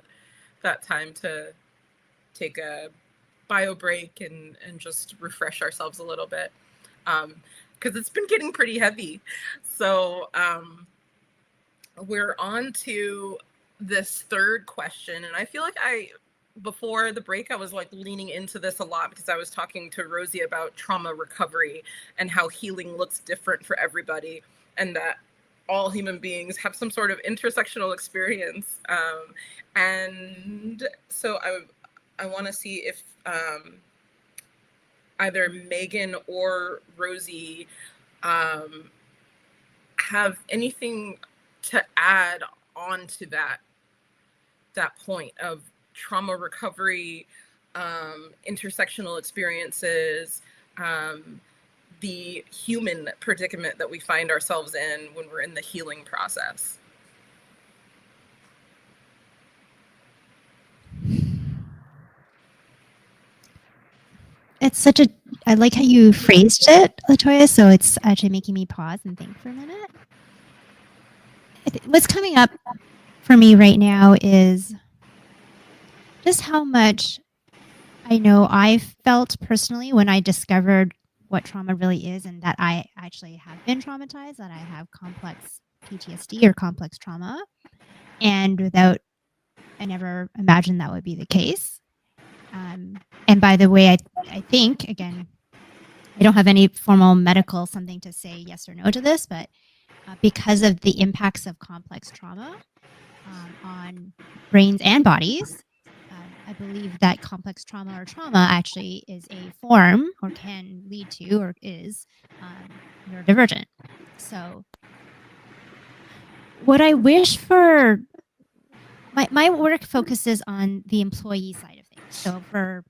that time to take a bio break and just refresh ourselves a little bit, because it's been getting pretty heavy. So we're on to this third question, and I feel like before the break, I was like leaning into this a lot because I was talking to Rosie about trauma recovery and how healing looks different for everybody, and that all human beings have some sort of intersectional experience. And so I want to see if either Megan or Rosie have anything to add on to that point of trauma recovery, intersectional experiences, the human predicament that we find ourselves in when we're in the healing process. It's I like how you phrased it, LaToya, so it's actually making me pause and think for a minute. What's coming up for me right now is just how much I know I felt personally when I discovered what trauma really is, and that I actually have been traumatized, that I have complex PTSD or complex trauma. And I never imagined that would be the case. And by the way, I think, again, I don't have any formal medical something to say yes or no to this, but because of the impacts of complex trauma on brains and bodies, I believe that complex trauma or trauma actually is a form, or can lead to, or is neurodivergent. So what I wish for, my work focuses on the employee side of things. So for,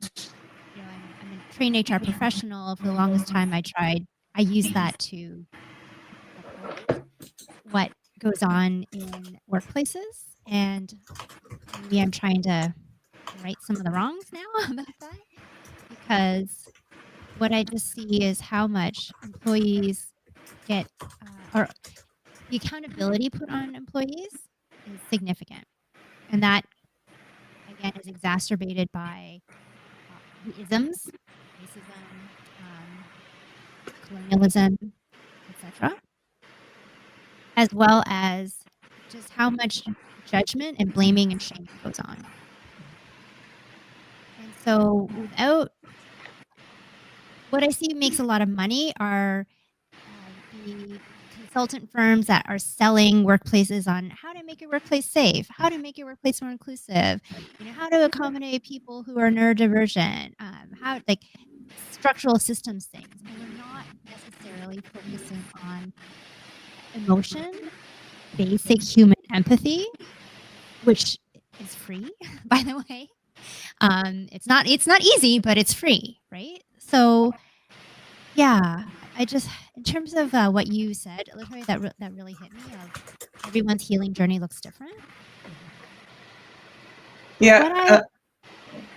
I'm a trained HR professional. For the longest time, I use that to uphold what goes on in workplaces, and maybe I'm trying to right some of the wrongs now about that, because what I just see is how much employees get, or the accountability put on employees is significant, and that again is exacerbated by the isms, racism, colonialism, etc., as well as just how much judgment and blaming and shame goes on. And so what I see makes a lot of money are the consultant firms that are selling workplaces on how to make your workplace safe, how to make your workplace more inclusive, how to accommodate people who are neurodivergent, how, like, structural systems things. And we're not necessarily focusing on emotion, basic human empathy, which is free, by the way. It's not easy, but it's free, right? So yeah, I just, in terms of what you said, LaToya, that really hit me, of everyone's healing journey looks different. Yeah.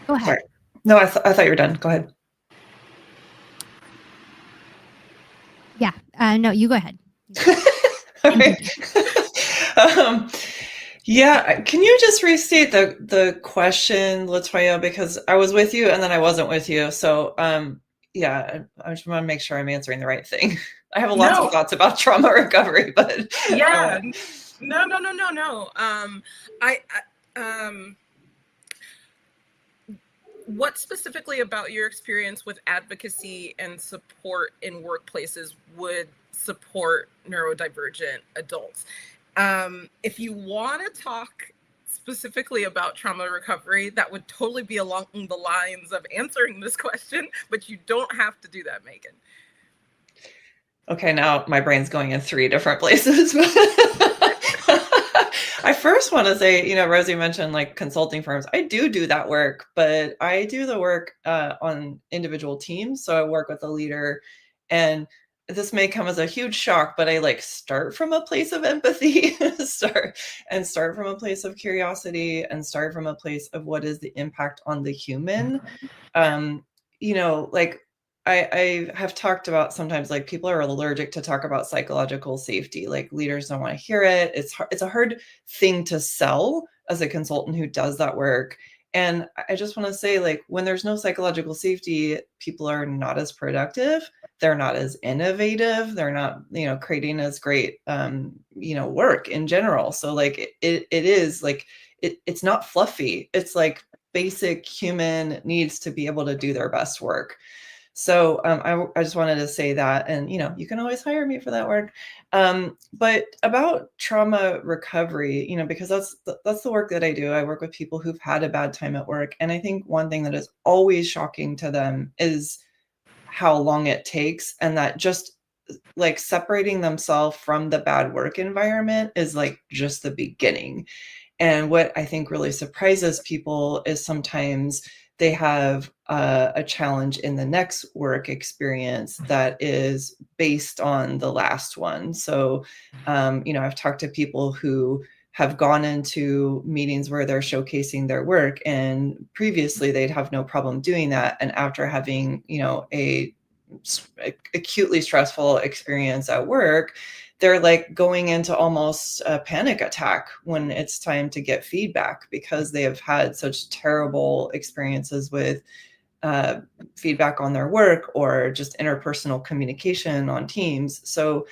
Go ahead. Sorry. No, I thought you were done. Go ahead. Yeah. No, you go ahead. Okay. Yeah. Can you just restate the question, LaToya? Because I was with you and then I wasn't with you. So yeah, I just want to make sure I'm answering the right thing. I have lots of thoughts about trauma recovery, but yeah, no. What specifically about your experience with advocacy and support in workplaces would support neurodivergent adults? If you want to talk specifically about trauma recovery, that would totally be along the lines of answering this question, but you don't have to do that, Megan. Okay, now my brain's going in 3 different places. I first want to say, Rosie mentioned like consulting firms. I do that work, but I do the work on individual teams. So I work with a leader, and this may come as a huge shock, but I start from a place of empathy, start from a place of curiosity, and start from a place of what is the impact on the human. I have talked about sometimes, like, people are allergic to talk about psychological safety. Like, leaders don't want to hear it. It's a hard thing to sell as a consultant who does that work. And I just want to say, like, when there's no psychological safety, people are not as productive. They're not as innovative. They're not, creating as great, work in general. So like it is like, it's not fluffy. It's like basic human needs to be able to do their best work. So I just wanted to say that, and you can always hire me for that work. But about trauma recovery, because that's the work that I do. I work with people who've had a bad time at work, and I think one thing that is always shocking to them is how long it takes, and that just like separating themselves from the bad work environment is like just the beginning. And what I think really surprises people is sometimes they have a challenge in the next work experience that is based on the last one. So, I've talked to people who have gone into meetings where they're showcasing their work, and previously they'd have no problem doing that. And after having, a acutely stressful experience at work, they're like going into almost a panic attack when it's time to get feedback, because they have had such terrible experiences with feedback on their work or just interpersonal communication on teams. So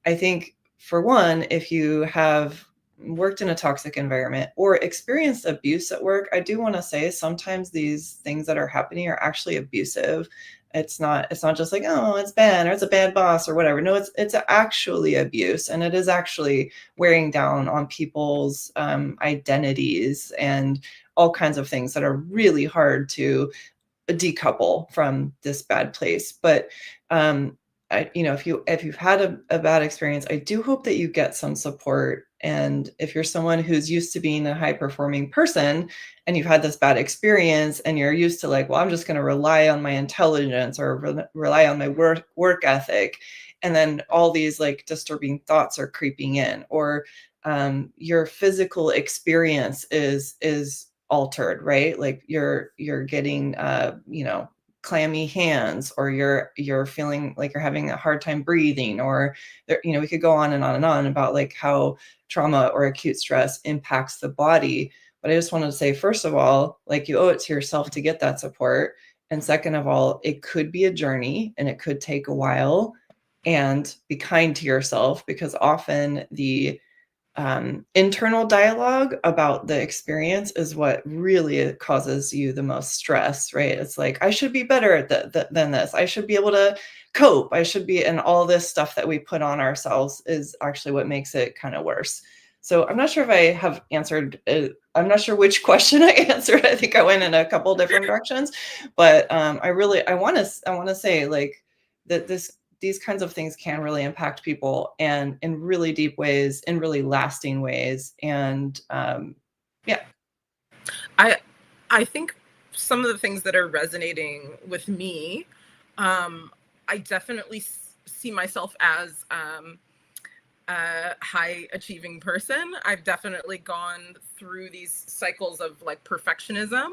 I think, for one, if you have worked in a toxic environment or experienced abuse at work, I do want to say sometimes these things that are happening are actually abusive. It's not just like, oh, it's bad, or it's a bad boss or whatever. No, it's actually abuse, and it is actually wearing down on people's identities and all kinds of things that are really hard to decouple from this bad place. But if you've had a bad experience, I do hope that you get some support. And if you're someone who's used to being a high performing person and you've had this bad experience and you're used to like, well, I'm just going to rely on my intelligence or rely on my work ethic, and then all these like disturbing thoughts are creeping in, or your physical experience is altered, right? Like you're getting clammy hands, or you're feeling like you're having a hard time breathing, or we could go on and on about like how trauma or acute stress impacts the body. But I just wanted to say, first of all, like, you owe it to yourself to get that support, and second of all, it could be a journey and it could take a while, and be kind to yourself, because often the internal dialogue about the experience is what really causes you the most stress, right? It's like, I should be better at than this. I should be able to cope. I should be, and all this stuff that we put on ourselves is actually what makes it kind of worse. So I'm not sure if I have answered. I'm not sure which question I answered. I think I went in a couple different directions, but I want to say like that these kinds of things can really impact people, and in really deep ways, in really lasting ways. And yeah. I think some of the things that are resonating with me, I definitely see myself as a high achieving person. I've definitely gone through these cycles of like perfectionism,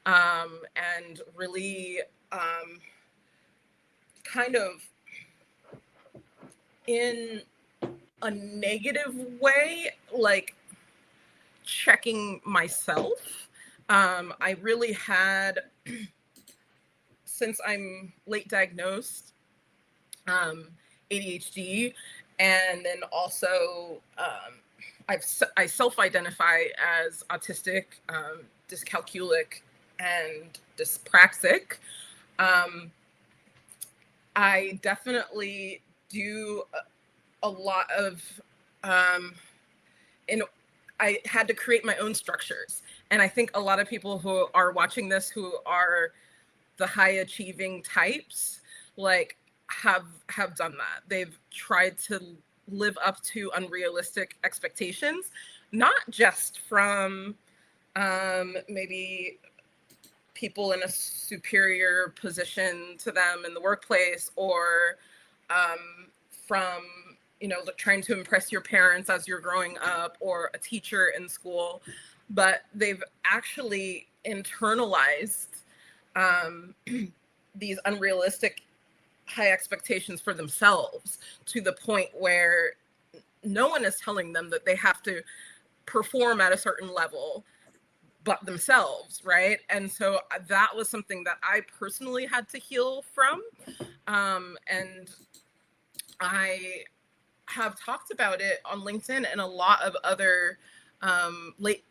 and really kind of in a negative way, like checking myself. I really had, since I'm late diagnosed, ADHD, and then also I self-identify as autistic, dyscalculic, and dyspraxic. I definitely do a lot of, I had to create my own structures. And I think a lot of people who are watching this, who are the high achieving types, like have done that. They've tried to live up to unrealistic expectations, not just from maybe people in a superior position to them in the workplace, or from trying to impress your parents as you're growing up, or a teacher in school, but they've actually internalized these unrealistic high expectations for themselves, to the point where no one is telling them that they have to perform at a certain level but themselves, right? And so that was something that I personally had to heal from. And I have talked about it on LinkedIn, and a lot of other late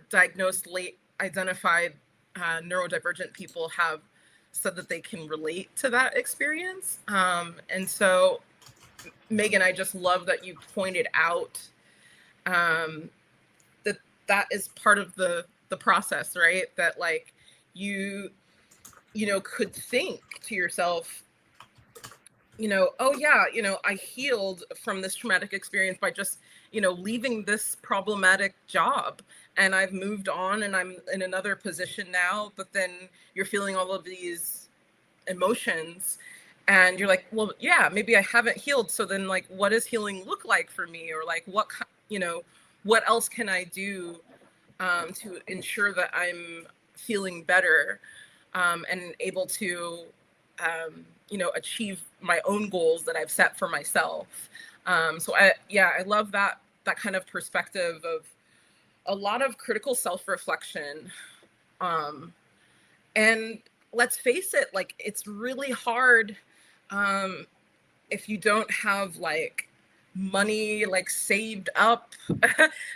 diagnosed, late identified neurodivergent people have said that they can relate to that experience. And so, Megan, I just love that you pointed out that is part of the process, right? That like you could think to yourself, oh yeah, I healed from this traumatic experience by just, leaving this problematic job, and I've moved on and I'm in another position now. But then you're feeling all of these emotions, and you're like, well, yeah, maybe I haven't healed. So then, like, what does healing look like for me? Or like, what else can I do to ensure that I'm feeling better and able to, achieve my own goals that I've set for myself. So I love that kind of perspective of a lot of critical self-reflection. And let's face it, like, it's really hard if you don't have like money like saved up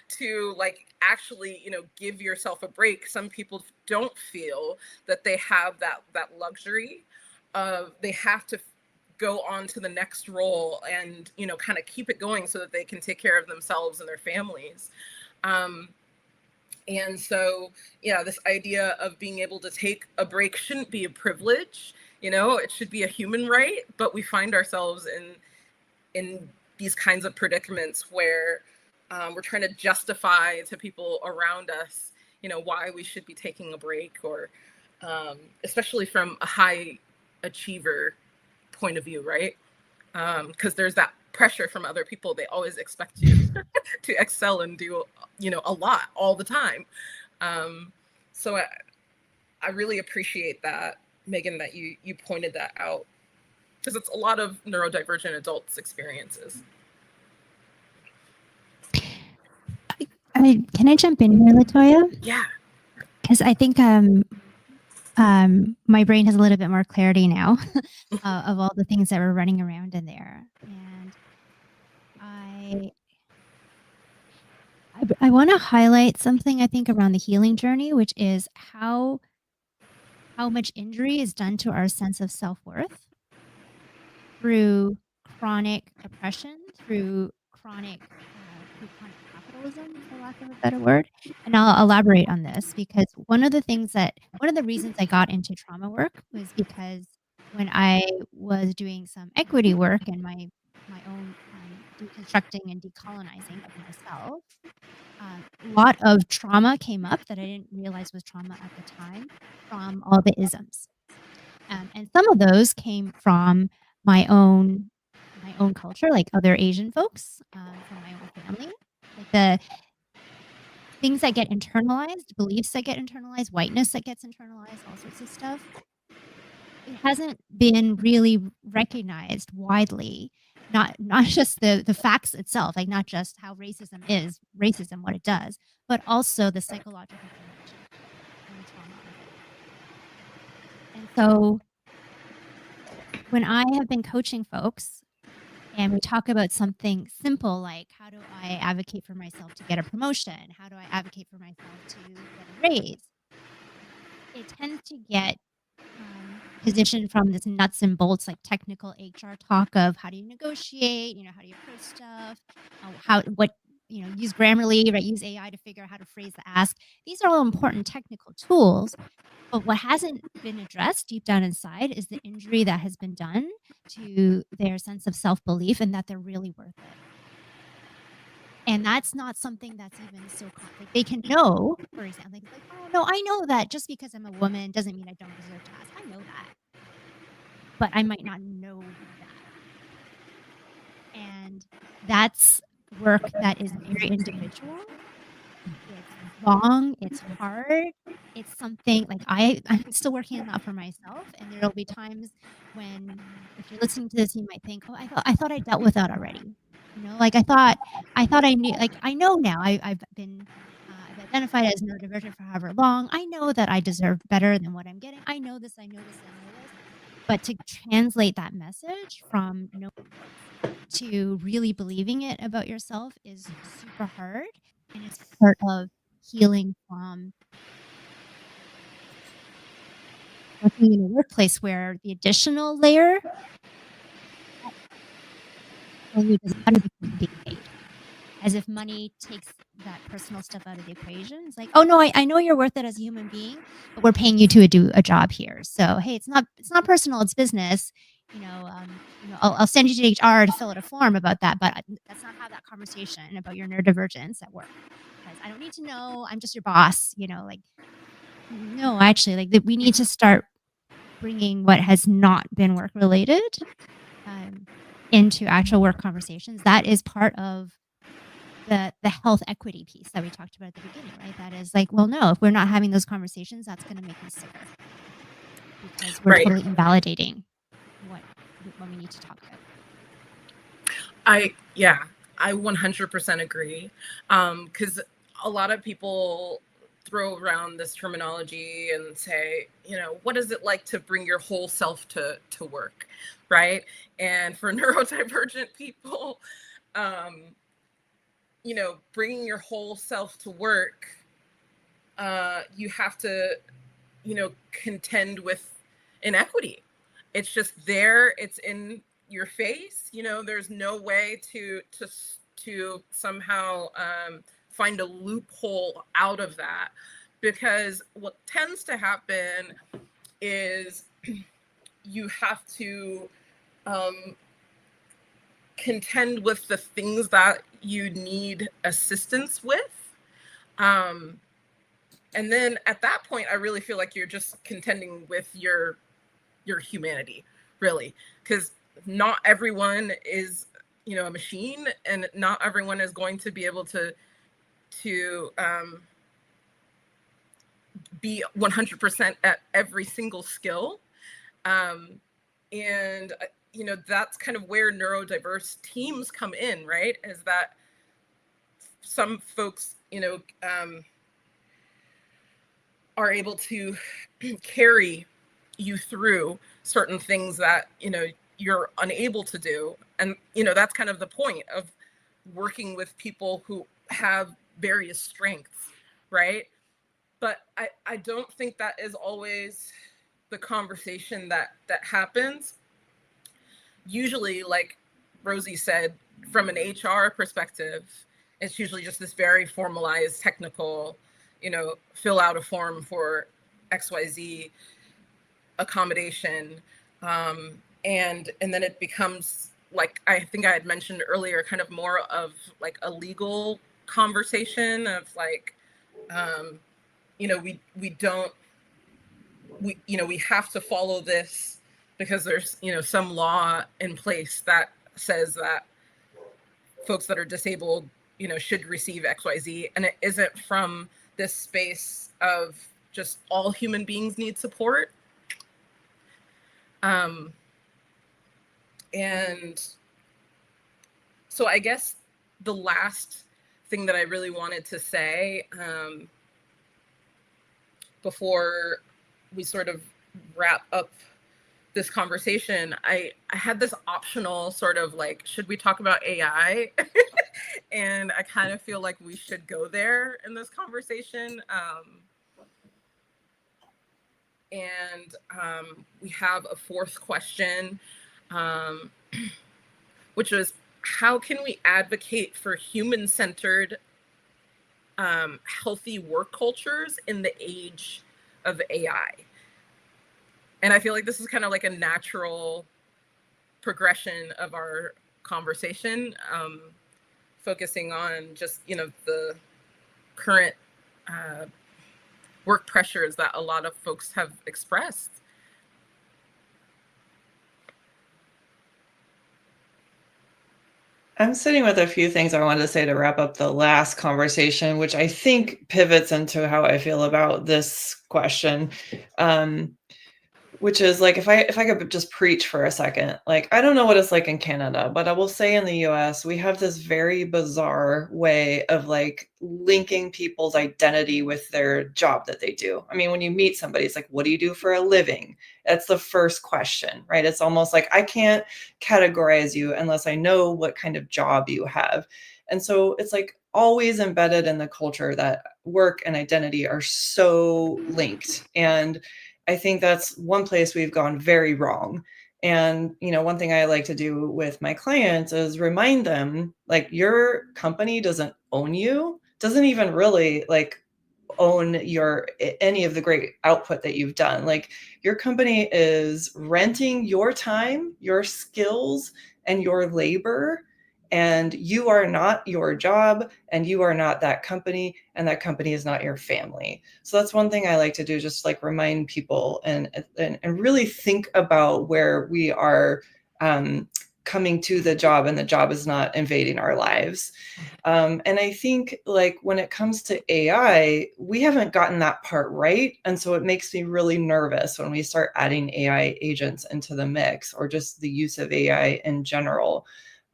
to like actually give yourself a break. Some people don't feel that they have that luxury of, they have to go on to the next role and kind of keep it going so that they can take care of themselves and their families. And so, yeah, this idea of being able to take a break shouldn't be a privilege. It should be a human right. But we find ourselves in these kinds of predicaments where we're trying to justify to people around us, why we should be taking a break, or especially from a high achiever point of view, right? Because there's that pressure from other people. They always expect you to excel and do, a lot all the time. So I really appreciate that, Megan, that you pointed that out, because it's a lot of neurodivergent adults' experiences. Can I jump in here, LaToya? Yeah. Because I think my brain has a little bit more clarity now of all the things that were running around in there. And I want to highlight something, I think, around the healing journey, which is how much injury is done to our sense of self-worth through chronic oppression, through chronic capitalism, for lack of a better word. And I'll elaborate on this, because one of the reasons I got into trauma work was because when I was doing some equity work and my own deconstructing and decolonizing of myself, a lot of trauma came up that I didn't realize was trauma at the time, from all the isms. And some of those came from my own culture, like other Asian folks, from my own family. Like the things that get internalized, beliefs that get internalized, whiteness that gets internalized, all sorts of stuff. It hasn't been really recognized widely, not just the facts itself, like not just how racism, what it does, but also the psychological dimension and trauma of it. And so when I have been coaching folks and we talk about something simple like, how do I advocate for myself to get a promotion? How do I advocate for myself to get a raise? It tends to get positioned from this nuts and bolts, like technical HR talk of how do you negotiate, how do you approach stuff, use Grammarly, right? Use AI to figure out how to phrase the ask. These are all important technical tools. But what hasn't been addressed deep down inside is the injury that has been done to their sense of self-belief and that they're really worth it. And that's not something that's even so complex. They can know, for example, like, oh, no, I know that just because I'm a woman doesn't mean I don't deserve to ask. I know that. But I might not know that. And that's work that is very individual. It's long, it's hard. It's something like I'm still working on that for myself, and there'll be times when if you're listening to this, you might think, "Oh, I thought I dealt with that already." You know, like I thought I knew like I know now. I've identified as neurodivergent for however long. I know that I deserve better than what I'm getting. I know this, I know this, I know this. But to translate that message from no to really believing it about yourself is super hard, and it's part of healing from working in a workplace where the additional layer telling you doesn't matter because you're being paid, as if money takes that personal stuff out of the equation. It's like, "Oh, no, I know you're worth it as a human being, but we're paying you to do a job here. So, hey, it's not personal, it's business. I'll send you to HR to fill out a form about that, but let's not have that conversation about your neurodivergence at work because I don't need to know. I'm just your boss." Like, no, actually, like we need to start bringing what has not been work related um, into actual work conversations. That is part of the health equity piece that we talked about at the beginning, right? That is like, well, no, if we're not having those conversations, that's going to make me sicker because we're Right. totally invalidating what we need to talk about. I 100% agree. Because a lot of people throw around this terminology and say, what is it like to bring your whole self to work, right? And for neurodivergent people, bringing your whole self to work, you have to, contend with inequity. It's just there. It's in your face. There's no way to somehow find a loophole out of that, because what tends to happen is you have to contend with the things that you need assistance with. And then at that point, I really feel like you're just contending with your humanity, really, because not everyone is, a machine, and not everyone is going to be able to be 100% at every single skill. And that's kind of where neurodiverse teams come in, right? Is that some folks, are able to carry you through certain things that, you're unable to do. And, that's kind of the point of working with people who have various strengths, right? But I don't think that is always the conversation that happens. Usually, like Rosie said, from an HR perspective, it's usually just this very formalized technical, fill out a form for XYZ accommodation. And then it becomes, like I think I had mentioned earlier, kind of more of like a legal conversation of like, we have to follow this because there's, some law in place that says that folks that are disabled, should receive XYZ. And it isn't from this space of just all human beings need support. And so I guess the last thing that I really wanted to say before we sort of wrap up this conversation, I had this optional sort of like, should we talk about AI? And I kind of feel like we should go there in this conversation. And we have a fourth question, which was, how can we advocate for human-centered, healthy work cultures in the age of AI? And I feel like this is kind of like a natural progression of our conversation, focusing on just, the current work pressures that a lot of folks have expressed. I'm sitting with a few things I wanted to say to wrap up the last conversation, which I think pivots into how I feel about this question. Which is like, if I could just preach for a second, like, I don't know what it's like in Canada, but I will say in the US, we have this very bizarre way of like linking people's identity with their job that they do. I mean, when you meet somebody, it's like, what do you do for a living? That's the first question, right? It's almost like I can't categorize you unless I know what kind of job you have. And so it's like always embedded in the culture that work and identity are so linked. And I think that's one place we've gone very wrong. And, one thing I like to do with my clients is remind them, like, your company doesn't own you, doesn't even really like own any of the great output that you've done. Like, your company is renting your time, your skills, and your labor, and you are not your job, and you are not that company, and that company is not your family. So that's one thing I like to do, just like remind people and really think about where we are coming to the job, and the job is not invading our lives. And I think, like, when it comes to AI, we haven't gotten that part right. And so it makes me really nervous when we start adding AI agents into the mix, or just the use of AI in general.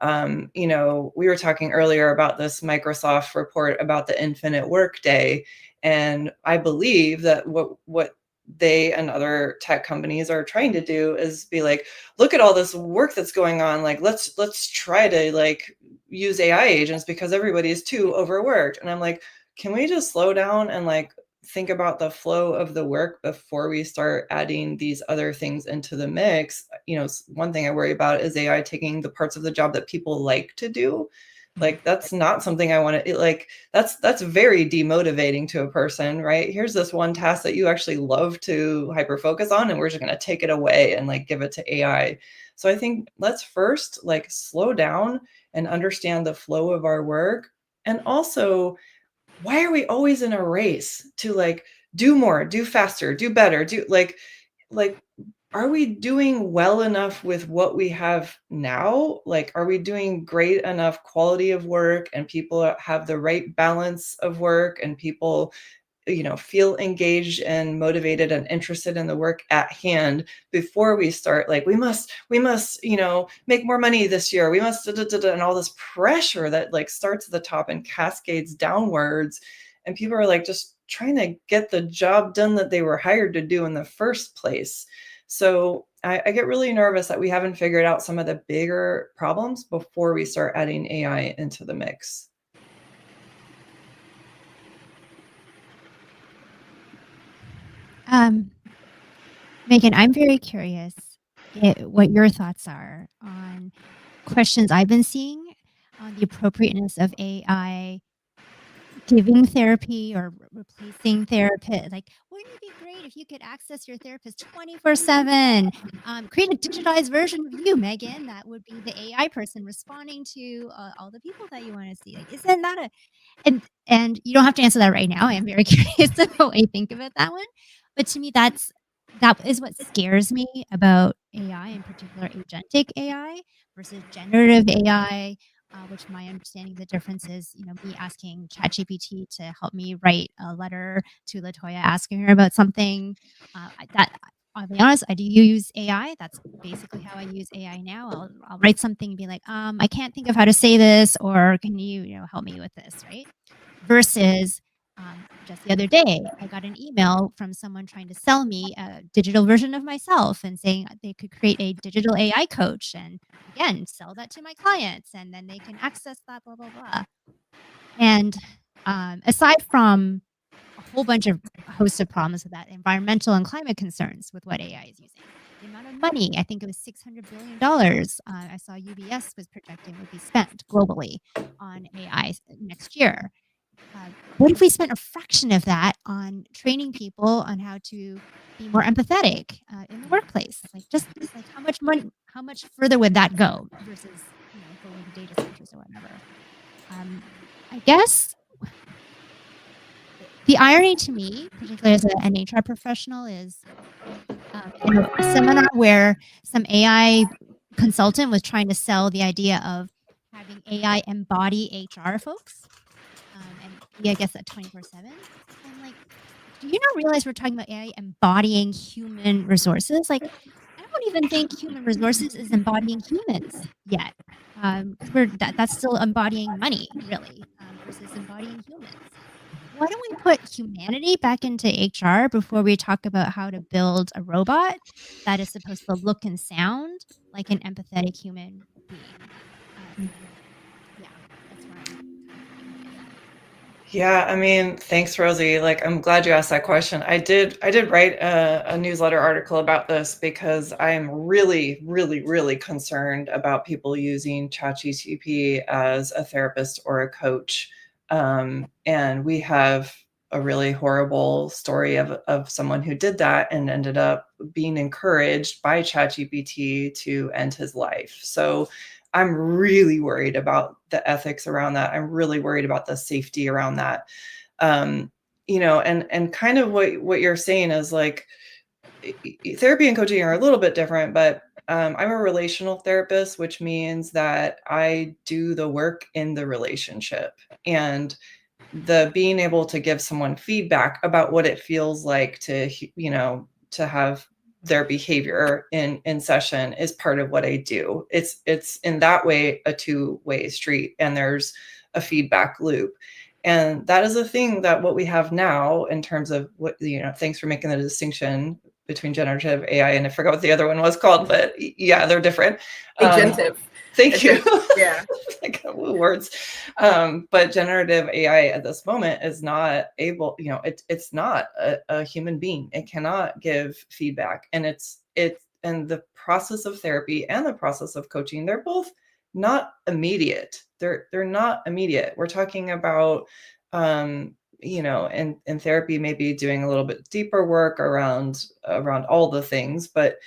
We were talking earlier about this Microsoft report about the infinite workday. And I believe that what they and other tech companies are trying to do is be like, look at all this work that's going on. Like, let's try to like use AI agents because everybody is too overworked. And I'm like, can we just slow down and like think about the flow of the work before we start adding these other things into the mix? One thing I worry about is AI taking the parts of the job that people like to do. Like, that's not something I want to, like, that's very demotivating to a person, right? Here's this one task that you actually love to hyper focus on, and we're just going to take it away and like give it to AI. So I think let's first like slow down and understand the flow of our work. And also, why are we always in a race to like do more, do faster, do better, do like are we doing well enough with what we have now? Like, are we doing great enough quality of work, and people have the right balance of work, and people feel engaged and motivated and interested in the work at hand before we start like, we must make more money this year, we must and all this pressure that like starts at the top and cascades downwards, and people are like just trying to get the job done that they were hired to do in the first place. So I get really nervous that we haven't figured out some of the bigger problems before we start adding AI into the mix. Megan, I'm very curious what your thoughts are on questions I've been seeing on the appropriateness of AI giving therapy or replacing therapist. Like, wouldn't it be great if you could access your therapist 24/7? Create a digitized version of you, Megan. That would be the AI person responding to all the people that you want to see. Like, isn't that and you don't have to answer that right now. I am very curious to know what you think of it, that one. But to me, that is what scares me about AI, in particular agentic AI versus generative AI, which my understanding the difference is, me asking ChatGPT to help me write a letter to LaToya asking her about something. I'll be honest, I do use AI. That's basically how I use AI now. I'll write something and be like, I can't think of how to say this, or can you, help me with this, right? Versus just the other day, I got an email from someone trying to sell me a digital version of myself and saying they could create a digital AI coach and again, sell that to my clients, and then they can access that, blah, blah, blah. And aside from a whole bunch of hosts of problems with that, environmental and climate concerns with what AI is using, the amount of money, I think it was $600 billion. I saw UBS was projecting would be spent globally on AI next year. What if we spent a fraction of that on training people on how to be more empathetic in the workplace? Like, just like how much further would that go versus going to data centers or whatever? I guess the irony to me, particularly as an HR professional, is in a seminar where some AI consultant was trying to sell the idea of having AI embody HR folks, and be, I guess, at 24/7. I'm like, do you not realize we're talking about AI embodying human resources? Like, I don't even think human resources is embodying humans yet, because that's still embodying money, really, versus embodying humans. Why don't we put humanity back into HR before we talk about how to build a robot that is supposed to look and sound like an empathetic human being? Yeah, that's where I'm kind of coming with that. Yeah, I mean, thanks, Rosie. Like, I'm glad you asked that question. I did write a newsletter article about this because I am really, really, really concerned about people using ChatGPT as a therapist or a coach. And we have a really horrible story of someone who did that and ended up being encouraged by ChatGPT to end his life. So I'm really worried about the ethics around that. I'm really worried about the safety around that. And kind of what you're saying is like therapy and coaching are a little bit different, but I'm a relational therapist, which means that I do the work in the relationship, and the being able to give someone feedback about what it feels like to have their behavior in session is part of what I do. It's in that way a two-way street, and there's a feedback loop. And that is a thing that what we have now in terms of what, thanks for making the distinction between generative AI and I forgot what the other one was called, but yeah, they're different. Agentive. Thank you. Yeah. Like words. But generative AI at this moment is not able, it's not a human being. It cannot give feedback. And and the process of therapy and the process of coaching, they're both not immediate. They're not immediate. We're talking about in therapy, maybe doing a little bit deeper work around all the things, but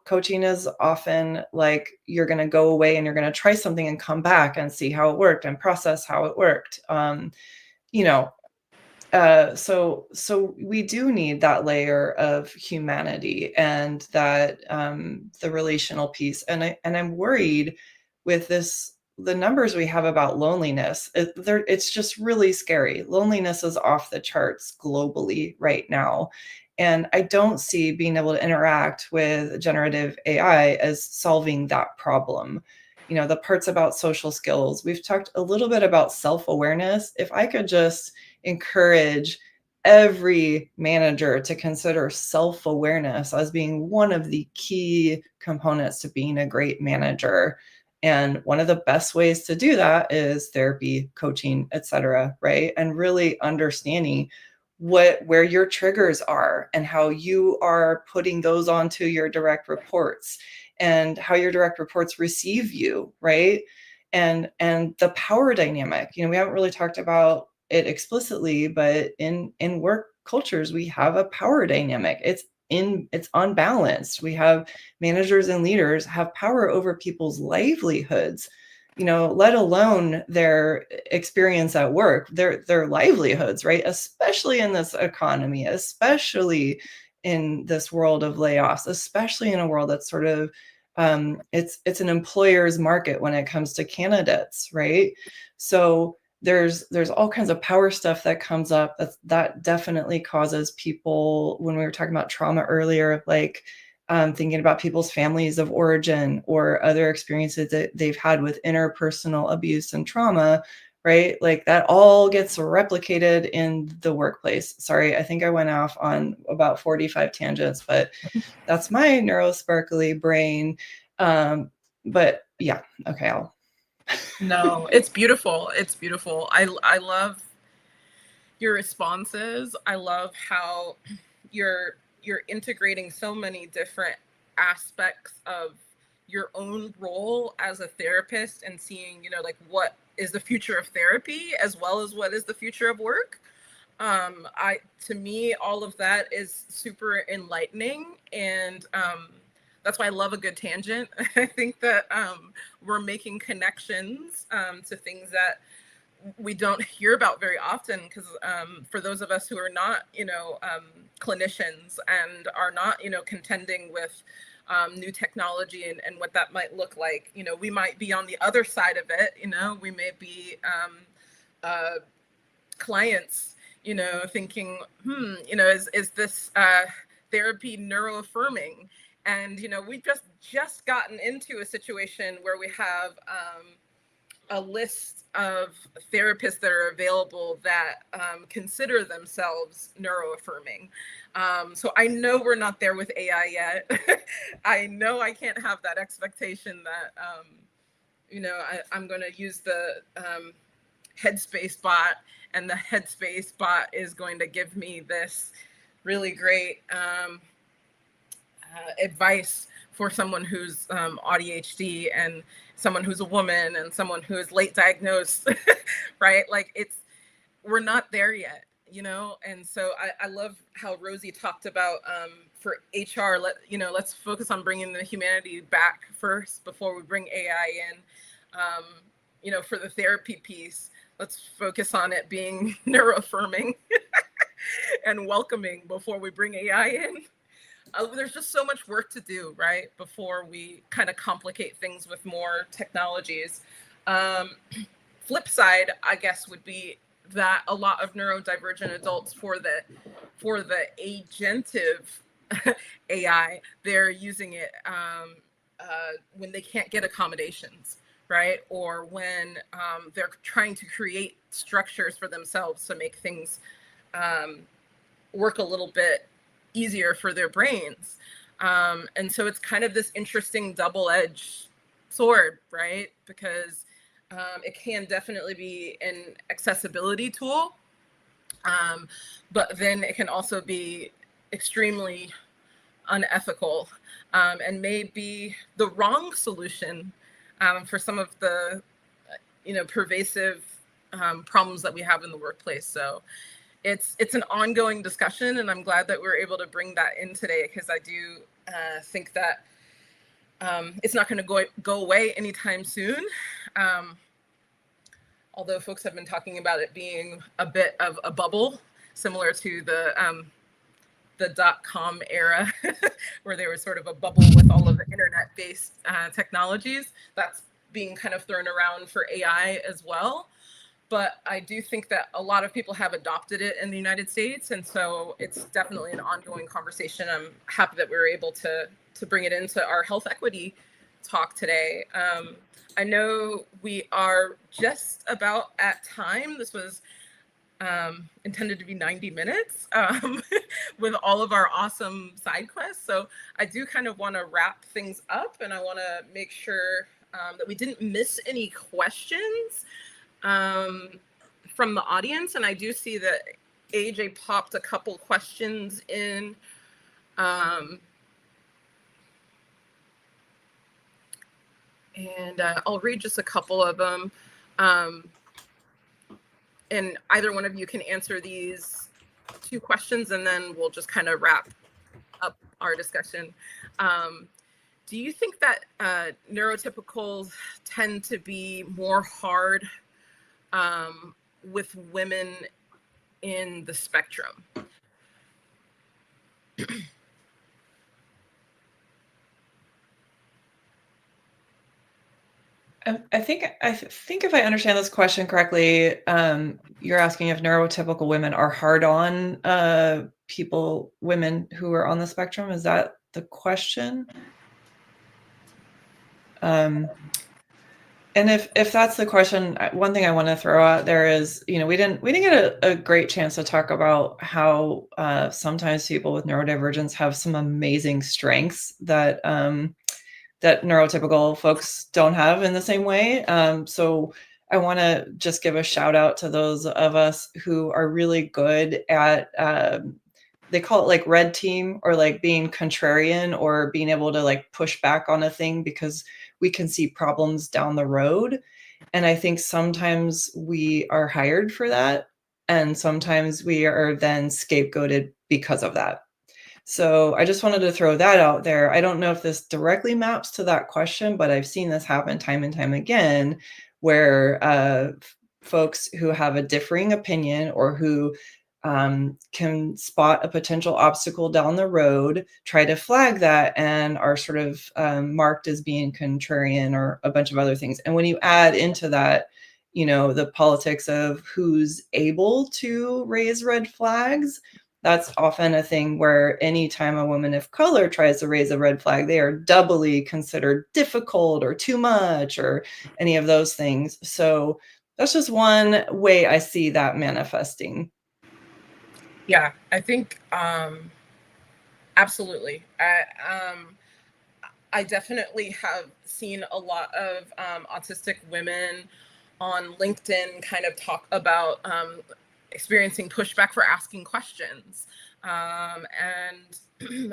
coaching is often like you're going to go away and you're going to try something and come back and see how it worked and process how it worked. So we do need that layer of humanity and that the relational piece. And I'm worried with the numbers we have about loneliness. It's just really scary. Loneliness is off the charts globally right now. And I don't see being able to interact with generative AI as solving that problem. The parts about social skills, we've talked a little bit about self-awareness. If I could just encourage every manager to consider self-awareness as being one of the key components to being a great manager. And one of the best ways to do that is therapy, coaching, etc., right? And really understanding where your triggers are and how you are putting those onto your direct reports and how your direct reports receive you, right? And the power dynamic. We haven't really talked about it explicitly, but in work cultures, we have a power dynamic. It's unbalanced. We have managers and leaders have power over people's livelihoods, let alone their experience at work, their livelihoods, right? Especially in this economy, especially in this world of layoffs, especially in a world that's sort of it's an employer's market when it comes to candidates, right? So there's all kinds of power stuff that comes up that definitely causes people, when we were talking about trauma earlier, like thinking about people's families of origin or other experiences that they've had with interpersonal abuse and trauma, right? Like that all gets replicated in the workplace. Sorry, I think I went off on about 45 tangents, but that's my neurosparkly brain. But yeah, okay, No, it's beautiful. It's beautiful. I love your responses. I love how you're integrating so many different aspects of your own role as a therapist and seeing, like what is the future of therapy as well as what is the future of work. To me, all of that is super enlightening, and that's why I love a good tangent. I think that we're making connections to things that we don't hear about very often, because for those of us who are not, clinicians and are not, contending with new technology and what that might look like. You know, we might be on the other side of it. You know, we may be clients, you know, thinking, you know, is this therapy neuro-affirming? And, you know, we've just gotten into a situation where we have a list of therapists that are available that consider themselves neuro-affirming. So I know we're not there with AI yet. I know I can't have that expectation that, you know, I'm going to use the Headspace bot, and the Headspace bot is going to give me this really great advice for someone who's ADHD and someone who's a woman and someone who is late diagnosed, right? Like we're not there yet, you know? And so I love how Rosie talked about for HR, let's focus on bringing the humanity back first before we bring AI in. You know, for the therapy piece, let's focus on it being neuro-affirming and welcoming before we bring AI in. There's just so much work to do, right, before we kind of complicate things with more technologies. Flip side, I guess, would be that a lot of neurodivergent adults for the agentive AI, they're using it when they can't get accommodations, right? Or when they're trying to create structures for themselves to make things work a little bit easier for their brains. And so it's kind of this interesting double-edged sword, right? Because it can definitely be an accessibility tool, but then it can also be extremely unethical and may be the wrong solution for some of the, you know, pervasive problems that we have in the workplace. So it's an ongoing discussion, and I'm glad that we're able to bring that in today, because I do think that it's not going to go away anytime soon. Although folks have been talking about it being a bit of a bubble, similar to the .com era, where there was sort of a bubble with all of the internet-based technologies. That's being kind of thrown around for AI as well. But I do think that a lot of people have adopted it in the United States. And so it's definitely an ongoing conversation. I'm happy that we were able to bring it into our health equity talk today. I know we are just about at time. This was intended to be 90 minutes with all of our awesome side quests. So I do kind of want to wrap things up, and I want to make sure that we didn't miss any questions from the audience. And I do see that AJ popped a couple questions in. And I'll read just a couple of them. And either one of you can answer these two questions, and then we'll just kind of wrap up our discussion. Do you think that neurotypicals tend to be more hard with women in the spectrum? I think if I understand this question correctly, you're asking if neurotypical women are hard on women who are on the spectrum. Is that the question? And if that's the question, one thing I want to throw out there is, you know, we didn't get a great chance to talk about how sometimes people with neurodivergence have some amazing strengths that that neurotypical folks don't have in the same way. So I want to just give a shout out to those of us who are really good at, they call it like red team, or like being contrarian, or being able to like push back on a thing because we can see problems down the road. And I think sometimes we are hired for that, and sometimes we are then scapegoated because of that. So I just wanted to throw that out there. I don't know if this directly maps to that question, but I've seen this happen time and time again, where folks who have a differing opinion, or who can spot a potential obstacle down the road, try to flag that, and are sort of marked as being contrarian or a bunch of other things. And when you add into that, the politics of who's able to raise red flags, that's often a thing where anytime a woman of color tries to raise a red flag, they are doubly considered difficult or too much or any of those things. So that's just one way I see that manifesting. Yeah, I think absolutely. I definitely have seen a lot of autistic women on LinkedIn kind of talk about experiencing pushback for asking questions. And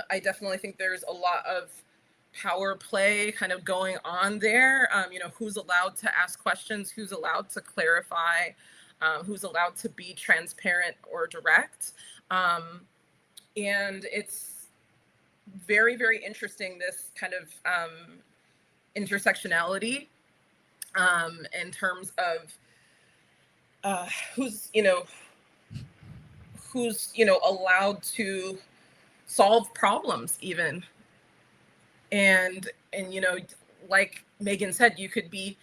I definitely think there's a lot of power play kind of going on there. Who's allowed to ask questions, who's allowed to clarify, who's allowed to be transparent or direct. And it's very, very interesting, this kind of intersectionality in terms of who's allowed to solve problems even. And like Megan said, you could be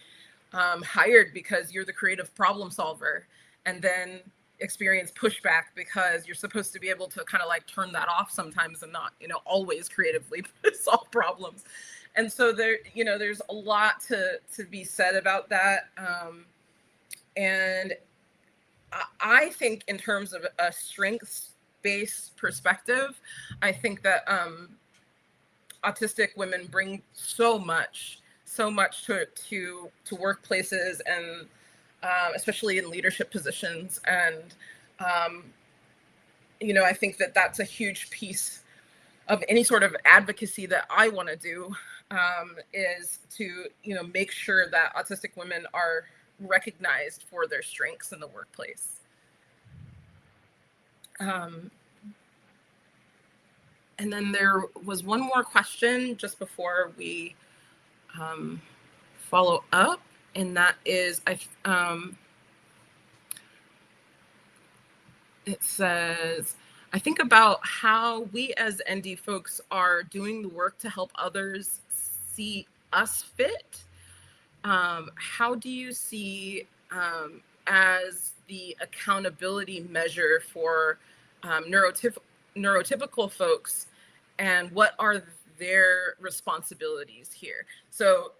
hired because you're the creative problem solver, and then experience pushback because you're supposed to be able to kind of like turn that off sometimes and not always creatively solve problems. And so there's a lot to be said about that. And I think in terms of a strengths-based perspective, I think that autistic women bring so much to workplaces, and especially in leadership positions. And, I think that that's a huge piece of any sort of advocacy that I want to do, is to, make sure that autistic women are recognized for their strengths in the workplace. And then there was one more question just before we follow up, and that is, it says, I think about how we as ND folks are doing the work to help others see us fit. How do you see as the accountability measure for neurotypical folks, and what are their responsibilities here? So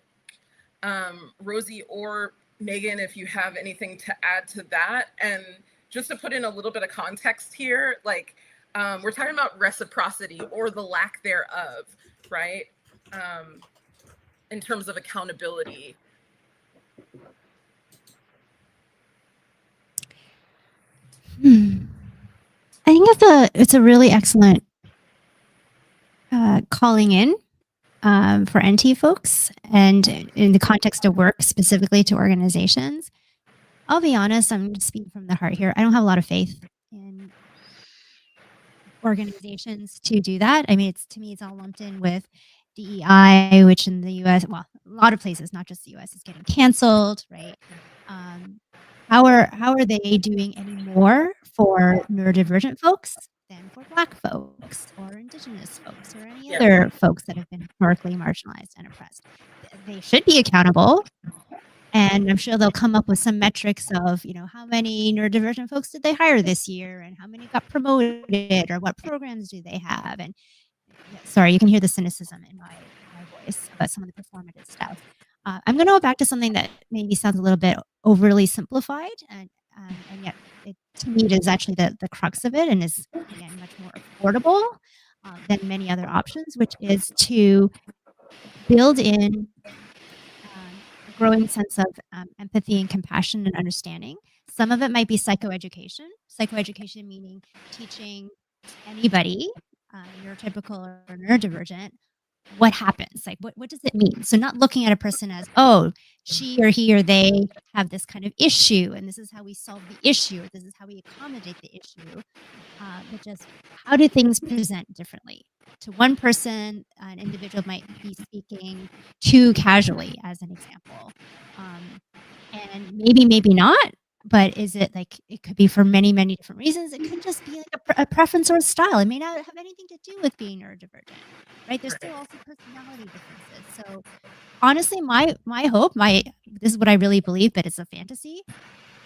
Rosie or Megan, if you have anything to add to that. And just to put in a little bit of context here, like we're talking about reciprocity or the lack thereof, right? In terms of accountability. I think it's a really excellent calling in for NT folks, and in the context of work, specifically to organizations. I'll be honest, I'm just speaking from the heart here. I don't have a lot of faith in organizations to do that. I mean, to me, it's all lumped in with DEI, which in the US, well, a lot of places, not just the US, is getting canceled, right? How are they doing any more for neurodivergent folks than for Black folks or Indigenous folks or any other folks that have been historically marginalized and oppressed? They should be accountable. And I'm sure they'll come up with some metrics of, how many neurodivergent folks did they hire this year, and how many got promoted, or what programs do they have? And sorry, you can hear the cynicism in my voice about some of the performative stuff. I'm going to go back to something that maybe sounds a little bit overly simplified, and yet to me it is actually the crux of it, and is, again, much more affordable than many other options, which is to build in a growing sense of empathy and compassion and understanding. Some of it might be psychoeducation meaning teaching anybody, neurotypical or neurodivergent, what happens, like what does it mean? So not looking at a person as, oh, she or he or they have this kind of issue, and this is how we solve the issue, or this is how we accommodate the issue, but just how do things present differently to one person. An individual might be speaking too casually, as an example, and maybe not. but is it like, it could be for many, many different reasons. It could just be like a preference or a style. It may not have anything to do with being neurodivergent, right? There's still also personality differences. So honestly, my hope, this is what I really believe, but it's a fantasy.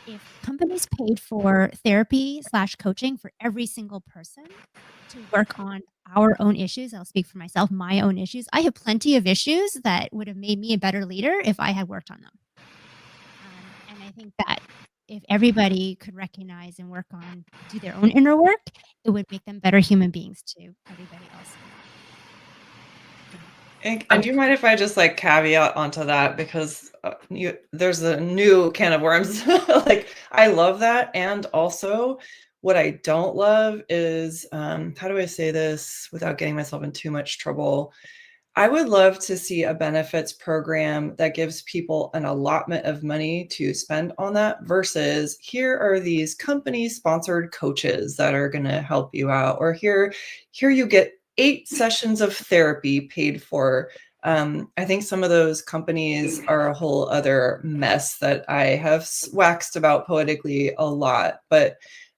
If companies paid for therapy/coaching for every single person to work on our own issues, I'll speak for myself, my own issues. I have plenty of issues that would have made me a better leader if I had worked on them. And I think that if everybody could recognize and do their own inner work, it would make them better human beings to everybody else involved. And do you mind if I just like caveat onto that, because there's a new can of worms. Like, I love that, and also what I don't love is how do I say this without getting myself in too much trouble? I would love to see a benefits program that gives people an allotment of money to spend on that versus here are these company sponsored coaches that are going to help you out, or here you get 8 sessions of therapy paid for. I think some of those companies are a whole other mess that I have waxed about poetically a lot, but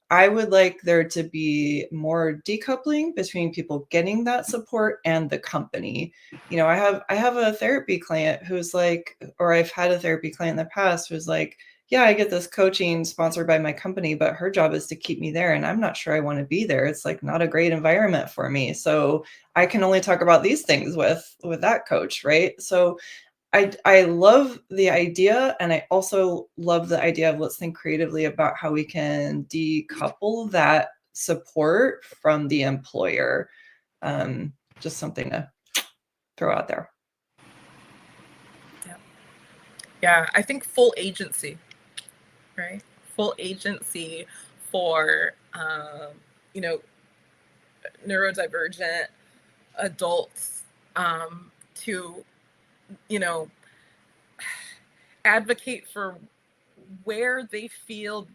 I would like there to be more decoupling between people getting that support and the company. You know, I have a therapy client who's like, or I've had a therapy client in the past who's like, yeah, I get this coaching sponsored by my company, but her job is to keep me there, and I'm not sure I want to be there. It's like not a great environment for me. So I can only talk about these things with that coach, right? So I love the idea, and I also love the idea of let's think creatively about how we can decouple that support from the employer. Just something to throw out there. Yeah, I think full agency, right? Full agency for, neurodivergent adults to, advocate for where they feel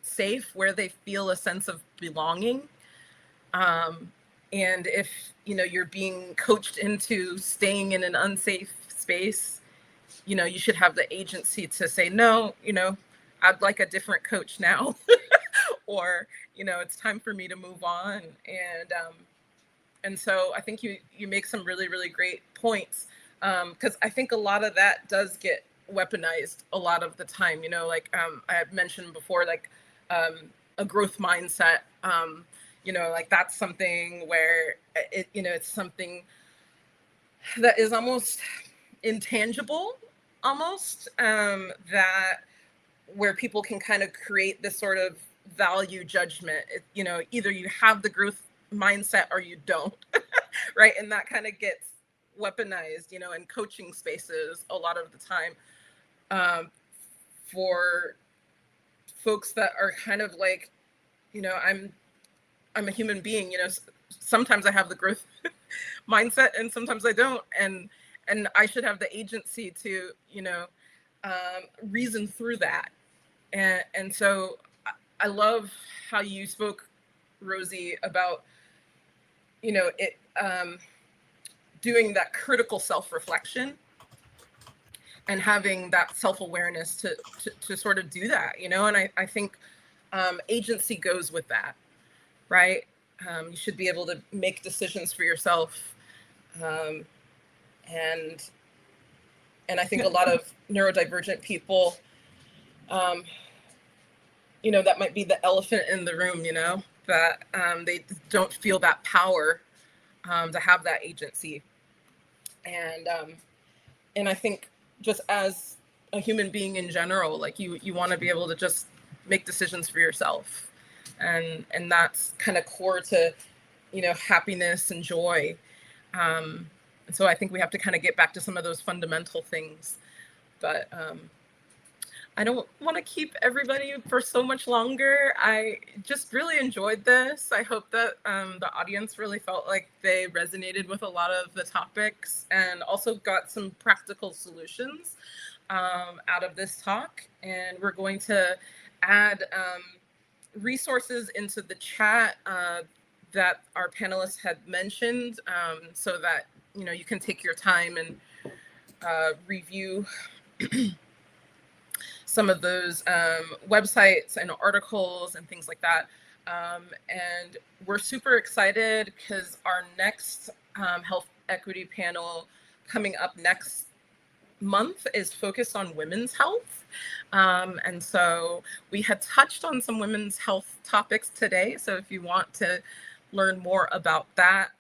safe, where they feel a sense of belonging. And if, you're being coached into staying in an unsafe space, you should have the agency to say, no, I'd like a different coach now, or, it's time for me to move on. And so I think you make some really, really great points. Because I think a lot of that does get weaponized a lot of the time, like I had mentioned before, like a growth mindset, like that's something where it's something that is almost intangible, that where people can kind of create this sort of value judgment. Either you have the growth mindset or you don't, right? And that kind of gets weaponized, in coaching spaces a lot of the time, for folks that are kind of like, I'm a human being, sometimes I have the growth mindset and sometimes I don't, and I should have the agency to, reason through that. And so I love how you spoke, Rosie, about, doing that critical self-reflection and having that self-awareness to sort of do that, and I think agency goes with that, right? You should be able to make decisions for yourself. And I think a lot of neurodivergent people, that might be the elephant in the room, that they don't feel that power to have that agency. And I think just as a human being in general, like you want to be able to just make decisions for yourself. And that's kind of core to, happiness and joy. And so I think we have to kind of get back to some of those fundamental things. But I don't want to keep everybody for so much longer. I just really enjoyed this. I hope that the audience really felt like they resonated with a lot of the topics and also got some practical solutions out of this talk. And we're going to add resources into the chat that our panelists had mentioned, so that you can take your time and review some of those websites and articles and things like that. And we're super excited because our next health equity panel coming up next month is focused on women's health. And so we had touched on some women's health topics today. So if you want to learn more about that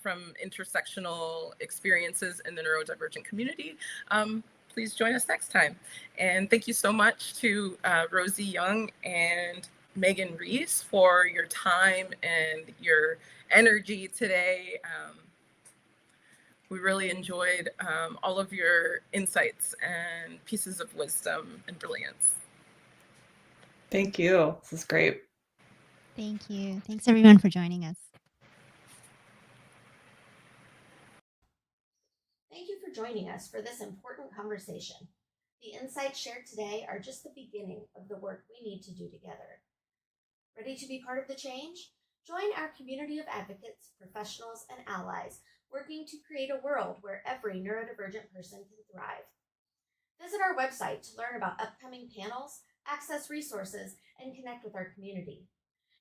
from intersectional experiences in the neurodivergent community, please join us next time. And thank you so much to Rosie Yeung and Megan Rees for your time and your energy today. We really enjoyed all of your insights and pieces of wisdom and brilliance. Thank you. This is great. Thank you. Thanks everyone for joining us. Thank you for joining us for this important conversation. The insights shared today are just the beginning of the work we need to do together. Ready to be part of the change? Join our community of advocates, professionals, and allies working to create a world where every neurodivergent person can thrive. Visit our website to learn about upcoming panels, access resources, and connect with our community.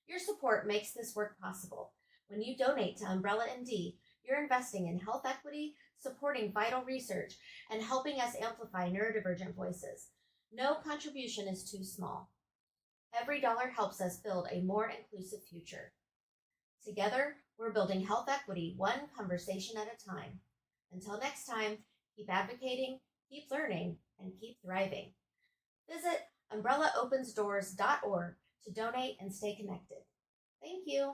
Your support makes this work possible. When you donate to Umbrella MD, you're investing in health equity, supporting vital research, and helping us amplify neurodivergent voices. No contribution is too small. Every dollar helps us build a more inclusive future. Together, we're building health equity one conversation at a time. Until next time, keep advocating, keep learning, and keep thriving. Visit umbrellaopensdoors.org to donate and stay connected. Thank you.